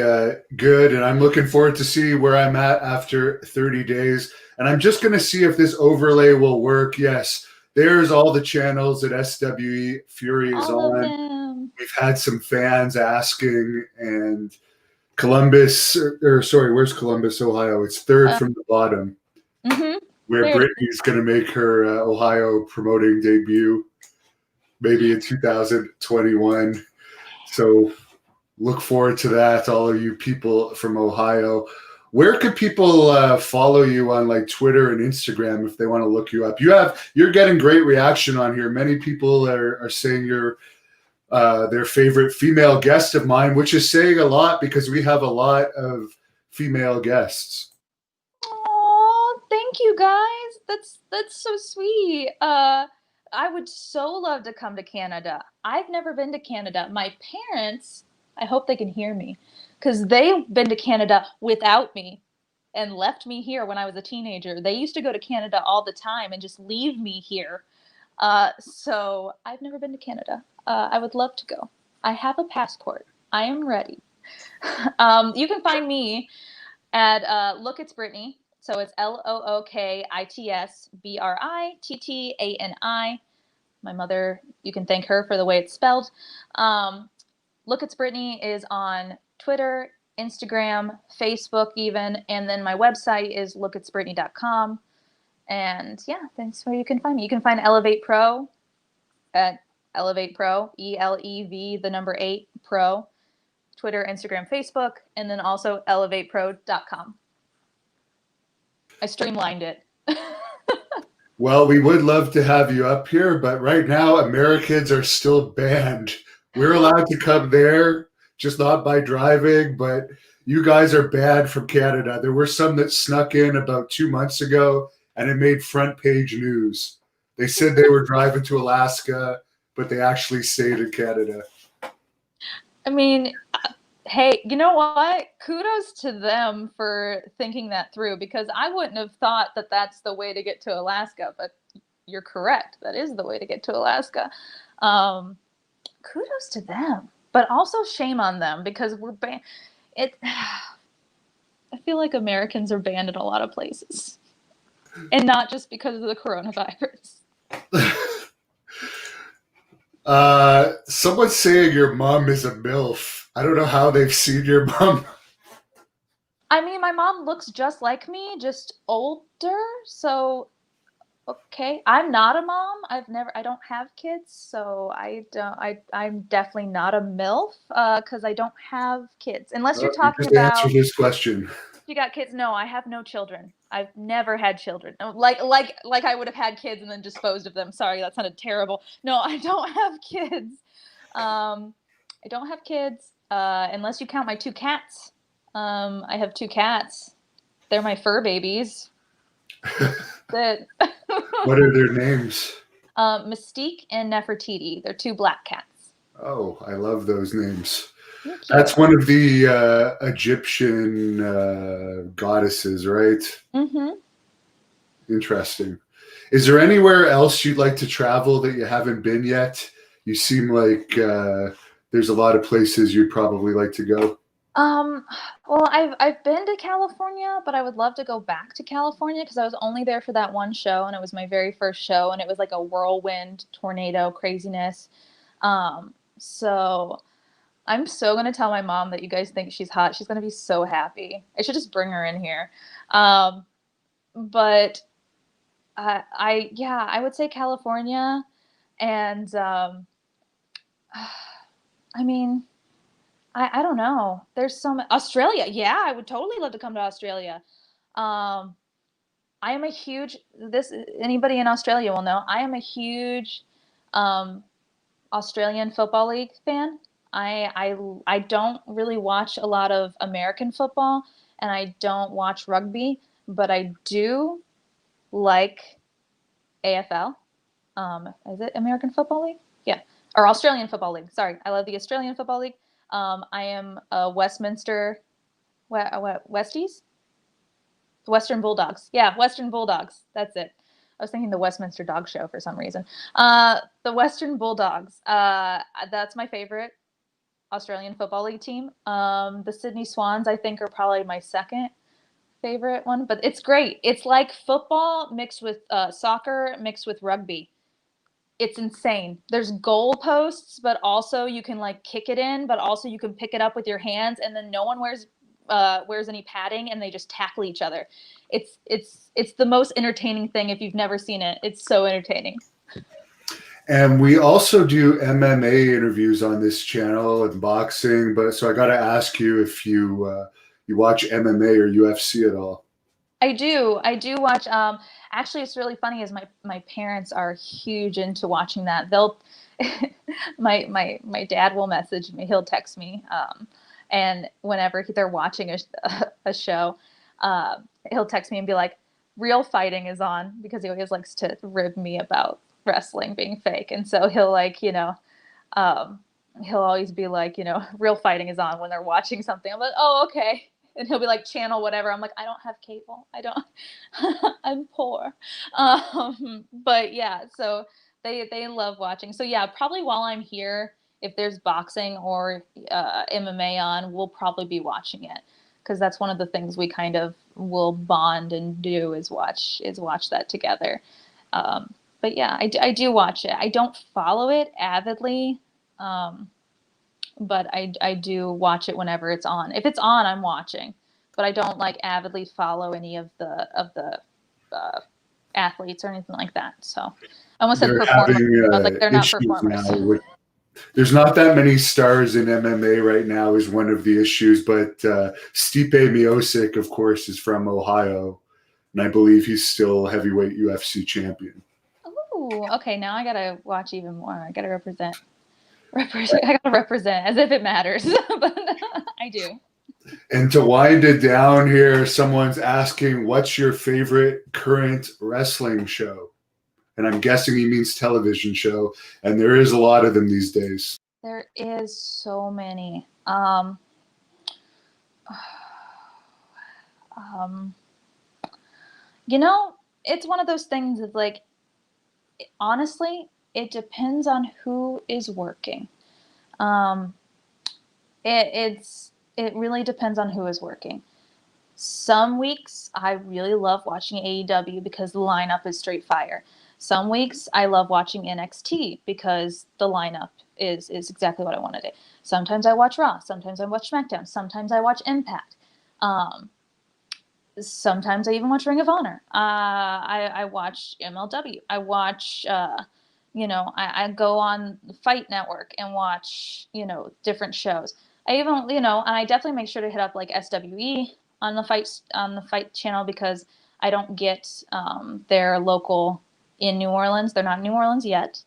good, and I'm looking forward to see where I'm at after 30 days. And I'm just going to see if this overlay will work. Yes, there's all the channels that SWE Fury is all of on. them. We've had some fans asking, and Columbus, or sorry, where's Columbus, Ohio? It's third Uh, from the bottom, mm-hmm. where There it is. Brittany's going to make her Ohio promoting debut, maybe in 2021. So look forward to that, all of you people from Ohio. Where could people follow you on like Twitter and Instagram if they want to look you up? You're getting great reaction on here. Many people are saying you're their favorite female guest of mine, which is saying a lot because we have a lot of female guests. Oh, thank you guys. That's so sweet. I would so love to come to Canada. I've never been to Canada. My parents, I hope they can hear me, because they've been to Canada without me and left me here when I was a teenager. They used to go to Canada all the time and just leave me here. So I've never been to Canada. I would love to go. I have a passport. I am ready. You can find me at Look It's Brittany. So it's LOOKITSBRITTANI. My mother, you can thank her for the way it's spelled. Look It's Brittany is on Twitter, Instagram, Facebook even, and then my website is lookatbrittany.com. And yeah, that's where you can find me. You can find Elevate Pro at Elevate Pro, ELEV, the number 8, Pro, Twitter, Instagram, Facebook, and then also elevatepro.com. I streamlined it. Well, we would love to have you up here, but right now Americans are still banned. We're allowed to come there, just not by driving, but you guys are banned from Canada. There were some that snuck in about 2 months ago, and it made front page news. They said they were driving to Alaska, but they actually stayed in Canada. I mean, hey, you know what? Kudos to them for thinking that through, because I wouldn't have thought that that's the way to get to Alaska, but you're correct. That is the way to get to Alaska. Kudos to them, but also shame on them, because we're banned. I feel like Americans are banned in a lot of places, and not just because of the coronavirus. Someone's saying your mom is a MILF. I don't know how they've seen your mom. I mean, my mom looks just like me, just older. So, okay, I'm not a mom. I don't have kids, so I'm definitely not a MILF, because I don't have kids. Unless you're talking Just about, answer this question. you got kids? No, I have no children. I've never had children. Like I would have had kids and then disposed of them. Sorry, that sounded terrible. No, I don't have kids. I don't have kids, unless you count my 2 cats. I have 2 cats. They're my fur babies. That What are their names? Mystique and Nefertiti. They're 2 black cats. Oh, I love those names. Thank you. That's one of the Egyptian goddesses, right? Mm-hmm. Interesting. Is there anywhere else you'd like to travel that you haven't been yet? You seem like there's a lot of places you'd probably like to go. Well, I've been to California, but I would love to go back to California, because I was only there for that one show, and it was my very first show, and it was like a whirlwind tornado craziness. So I'm so gonna tell my mom that you guys think she's hot. She's gonna be so happy. I should just bring her in here. But I would say California, and I mean, I don't know. There's some Australia. Yeah, I would totally love to come to Australia. I am a huge anybody in Australia will know. I am a huge Australian Football League fan. I don't really watch a lot of American football, and I don't watch rugby, but I do like AFL. Is it American Football League? Yeah, or Australian Football League. Sorry, I love the Australian Football League. I am a Westminster, Westies? Western Bulldogs. Yeah, Western Bulldogs. That's it. I was thinking the Westminster Dog Show for some reason. The Western Bulldogs. That's my favorite Australian Football League team. The Sydney Swans, I think, are probably my second favorite one, but it's great. It's like football mixed with soccer mixed with rugby. It's insane. There's goal posts, but also you can like kick it in, but also you can pick it up with your hands, and then no one wears any padding, and they just tackle each other. It's the most entertaining thing if you've never seen it. It's so entertaining. And we also do MMA interviews on this channel and boxing, but so I got to ask you if you watch MMA or UFC at all. I do watch. Actually, it's really funny. Is my parents are huge into watching that. They'll my dad will message me. He'll text me, and whenever they're watching a show, he'll text me and be like, "Real fighting is on," because he always likes to rib me about wrestling being fake, and so he'll he'll always be like, "Real fighting is on" when they're watching something. I'm like, "Oh, okay." And he'll be like, channel whatever. I'm like, I don't have cable. I don't, I'm poor. But yeah, so they love watching. So yeah, probably while I'm here, if there's boxing or MMA on, we'll probably be watching it, because that's one of the things we kind of will bond and do is watch that together. But yeah, I do watch it. I don't follow it avidly. but I do watch it whenever it's on. If it's on, I'm watching, but I don't like avidly follow any of the athletes or anything like that. So I almost said They're performers. having I was like, they're not issues performers. now. There's not that many stars in MMA right now is one of the issues, but Stipe Miocic, of course, is from Ohio, and I believe he's still heavyweight UFC champion. Oh, okay. Now I gotta watch even more. I gotta represent. I gotta represent as if it matters, but I do. And to wind it down here, someone's asking, what's your favorite current wrestling show? And I'm guessing he means television show. And there is a lot of them these days. There is so many. You know, it's one of those things that's like, honestly, it depends on who is working. It really depends on who is working. Some weeks I really love watching AEW because the lineup is straight fire. Some weeks I love watching NXT because the lineup is exactly what I wanted it. Sometimes I watch Raw. Sometimes I watch SmackDown. Sometimes I watch Impact. Sometimes I even watch Ring of Honor. I watch MLW. I watch, I go on Fight Network and watch, different shows. I even, and I definitely make sure to hit up like SWE on the fight channel because I don't get their local in New Orleans. They're not in New Orleans yet.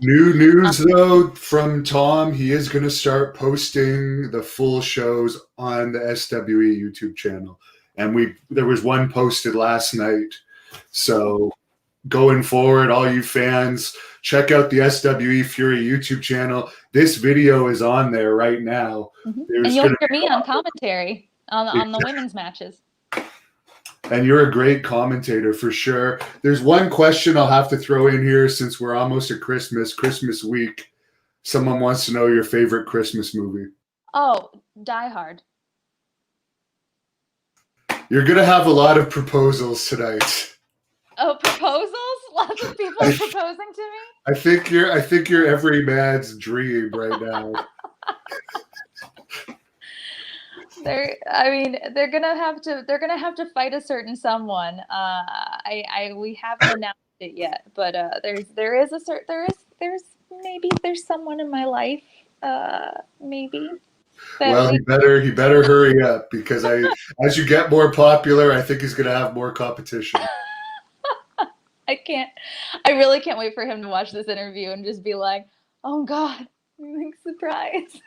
New news though from Tom, he is going to start posting the full shows on the SWE YouTube channel. And there was one posted last night. So going forward, all you fans, check out the SWE Fury YouTube channel. This video is on there right now. Mm-hmm. And you'll hear me on commentary on the women's matches. And you're a great commentator for sure. There's one question I'll have to throw in here since we're almost at Christmas week. Someone wants to know your favorite Christmas movie. Oh, Die Hard. You're going to have a lot of proposals tonight. Oh, proposals? Lots of people proposing to me? I think you're every man's dream right now. They're gonna have to fight a certain someone. We haven't announced it yet, but there's someone in my life, maybe. Well, he better hurry up because as you get more popular, I think he's gonna have more competition. I really can't wait for him to watch this interview and just be like, oh God, big surprise.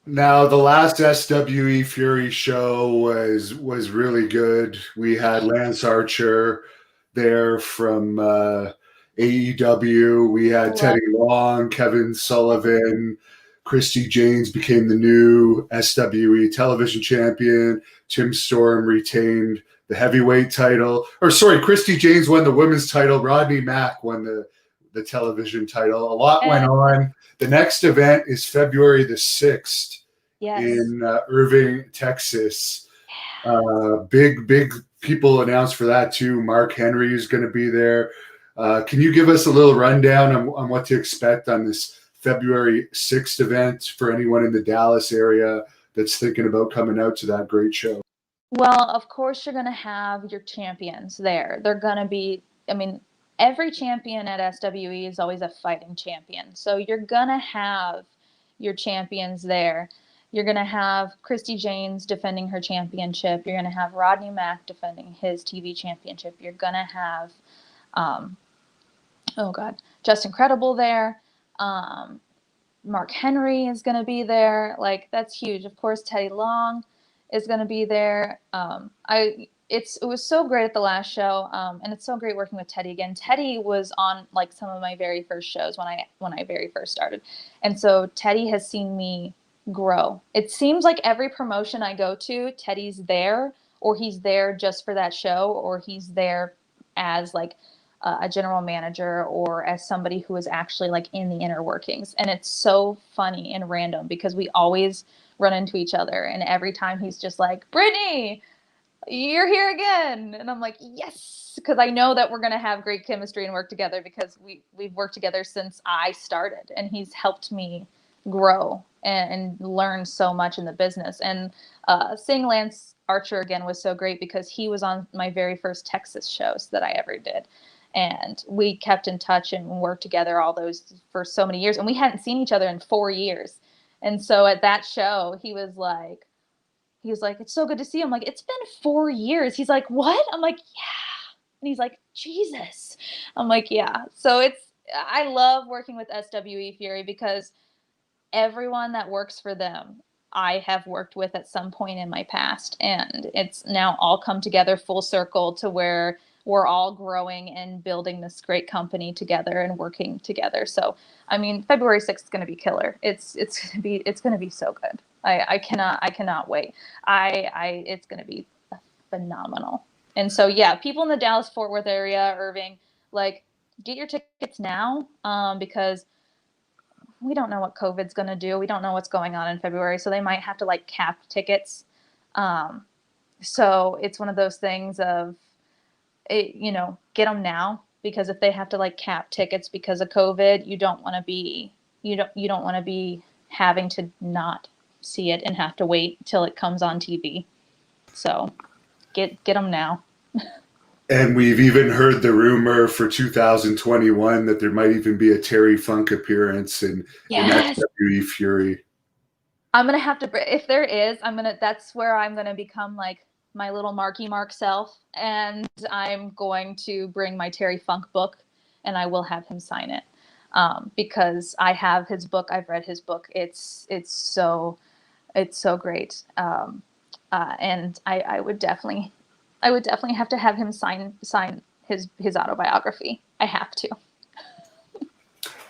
Now, the last SWE Fury show was really good. We had Lance Archer there from AEW. We had Teddy Long, Kevin Sullivan, Christy James became the new SWE television champion. Tim Storm retained the heavyweight title. Christy James won the women's title. Rodney Mack won the television title. A lot went on. The next event is February the 6th in Irving, Texas. Big people announced for that too. Mark Henry is going to be there. Can you give us a little rundown on what to expect on this February 6th event for anyone in the Dallas area that's thinking about coming out to that great show? Well, of course, you're going to have your champions there. They're going to be, every champion at SWE is always a fighting champion. So you're going to have your champions there. You're going to have Christy James defending her championship. You're going to have Rodney Mack defending his TV championship. You're going to have, Justin Credible there. Mark Henry is going to be there. Like, that's huge. Of course, Teddy Long is going to be there. It was so great at the last show, and it's so great working with Teddy again. Teddy was on like some of my very first shows when I very first started, and so Teddy has seen me grow. It seems like every promotion I go to, Teddy's there, or he's there just for that show, or he's there as like a general manager or as somebody who is actually like in the inner workings. And it's so funny and random because we always run into each other, and every time he's just like, Brittani, you're here again. And I'm like, yes, because I know that we're going to have great chemistry and work together because we've worked together since I started, and he's helped me grow and learn so much in the business. And seeing Lance Archer again was so great because he was on my very first Texas shows that I ever did. And we kept in touch and worked together all those for so many years. And we hadn't seen each other in 4 years. And so at that show, he was like, it's so good to see you. I'm like, it's been 4 years. He's like, what? I'm like, yeah. And he's like, Jesus. I'm like, yeah. So I love working with SWE Fury because everyone that works for them, I have worked with at some point in my past. And it's now all come together full circle to where we're all growing and building this great company together and working together. So, I mean, February 6th is going to be killer. It's going to be so good. I cannot wait. It's going to be phenomenal. And so, yeah, people in the Dallas Fort Worth area, Irving, like, get your tickets now, because we don't know what COVID's going to do. We don't know what's going on in February. So they might have to like cap tickets. So it's one of those things of, get them now, because if they have to like cap tickets because of COVID, you don't want to be having to not see it and have to wait till it comes on TV. So get them now. And we've even heard the rumor for 2021 that there might even be a Terry Funk appearance in Yes. SWE Fury. I'm going to have to, if there is, that's where I'm going to become like my little Marky Mark self. And I'm going to bring my Terry Funk book and I will have him sign it. Because I have his book. I've read his book. It's so great. And I would definitely have to have him sign his autobiography. I have to.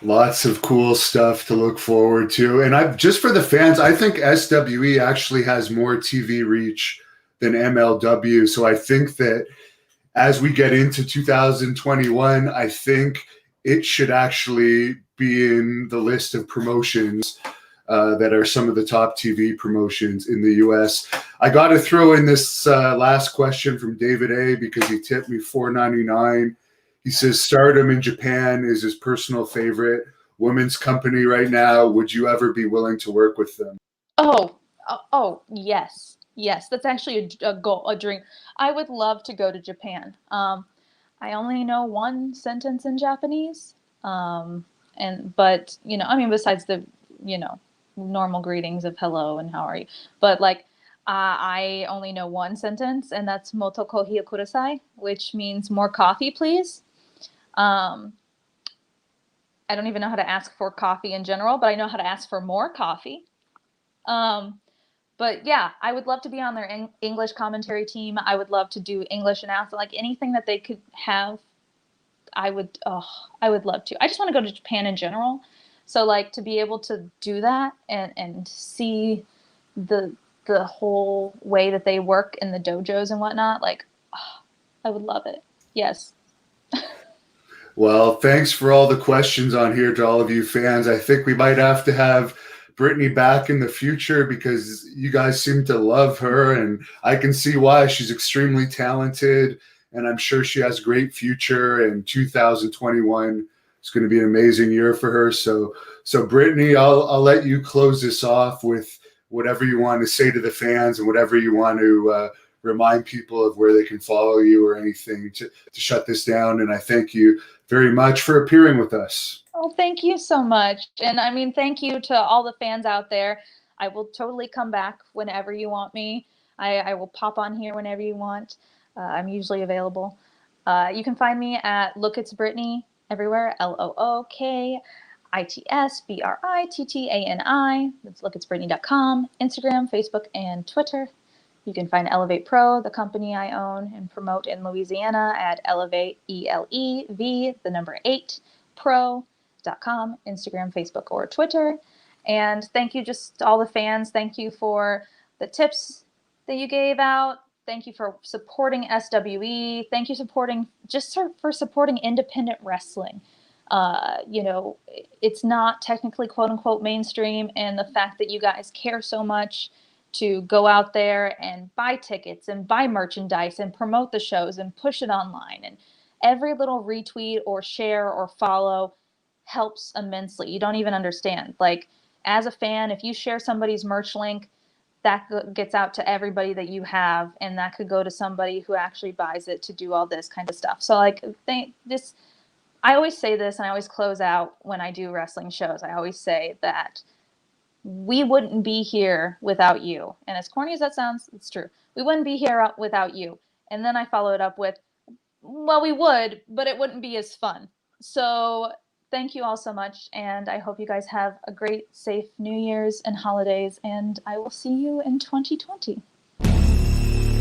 Lots of cool stuff to look forward to. And just for the fans, I think SWE actually has more TV reach than MLW. So I think that as we get into 2021, I think it should actually be in the list of promotions that are some of the top TV promotions in the US. I got to throw in this last question from David A because he tipped me $4.99. He says Stardom in Japan is his personal favorite women's company right now. Would you ever be willing to work with them? Oh, yes. Yes, that's actually a goal, a dream. I would love to go to Japan. I only know one sentence in Japanese. But, besides the, normal greetings of hello and how are you? But like, I only know one sentence, and that's moto kohi o kudasai, which means more coffee, please. I don't even know how to ask for coffee in general, but I know how to ask for more coffee. But yeah, I would love to be on their English commentary team. I would love to do English announcing, like anything that they could have. I would love to. I just want to go to Japan in general. So like to be able to do that and see the whole way that they work in the dojos and whatnot, like, I would love it. Yes. Well, thanks for all the questions on here to all of you fans. I think we might have to have Brittani back in the future because you guys seem to love her, and I can see why. She's extremely talented, and I'm sure she has a great future. And 2021 is going to be an amazing year for her. So Brittani, I'll let you close this off with whatever you want to say to the fans and whatever you want to remind people of where they can follow you or anything to shut this down. And I thank you very much for appearing with us. Oh, thank you so much. And I mean, thank you to all the fans out there. I will totally come back whenever you want me. I will pop on here whenever you want. I'm usually available. You can find me at Look It's Brittani everywhere. LOOKITSBRITTANI. That's lookitsbrittany.com, Instagram, Facebook, and Twitter. You can find Elevate Pro, the company I own and promote in Louisiana, at Elevate, ELEV, the number 8, pro.com, Instagram, Facebook, or Twitter. And thank you just to all the fans. Thank you for the tips that you gave out. Thank you for supporting SWE. Thank you for supporting independent wrestling. It's not technically quote unquote mainstream, and the fact that you guys care so much to go out there and buy tickets and buy merchandise and promote the shows and push it online. And every little retweet or share or follow helps immensely. You don't even understand. Like, as a fan, if you share somebody's merch link, that gets out to everybody that you have, and that could go to somebody who actually buys it to do all this kind of stuff. So like, I always say this, and I always close out when I do wrestling shows. I always say that we wouldn't be here without you. And as corny as that sounds, it's true. We wouldn't be here without you. And then I follow it up with, well, we would, but it wouldn't be as fun. So thank you all so much. And I hope you guys have a great, safe New Year's and holidays. And I will see you in 2020.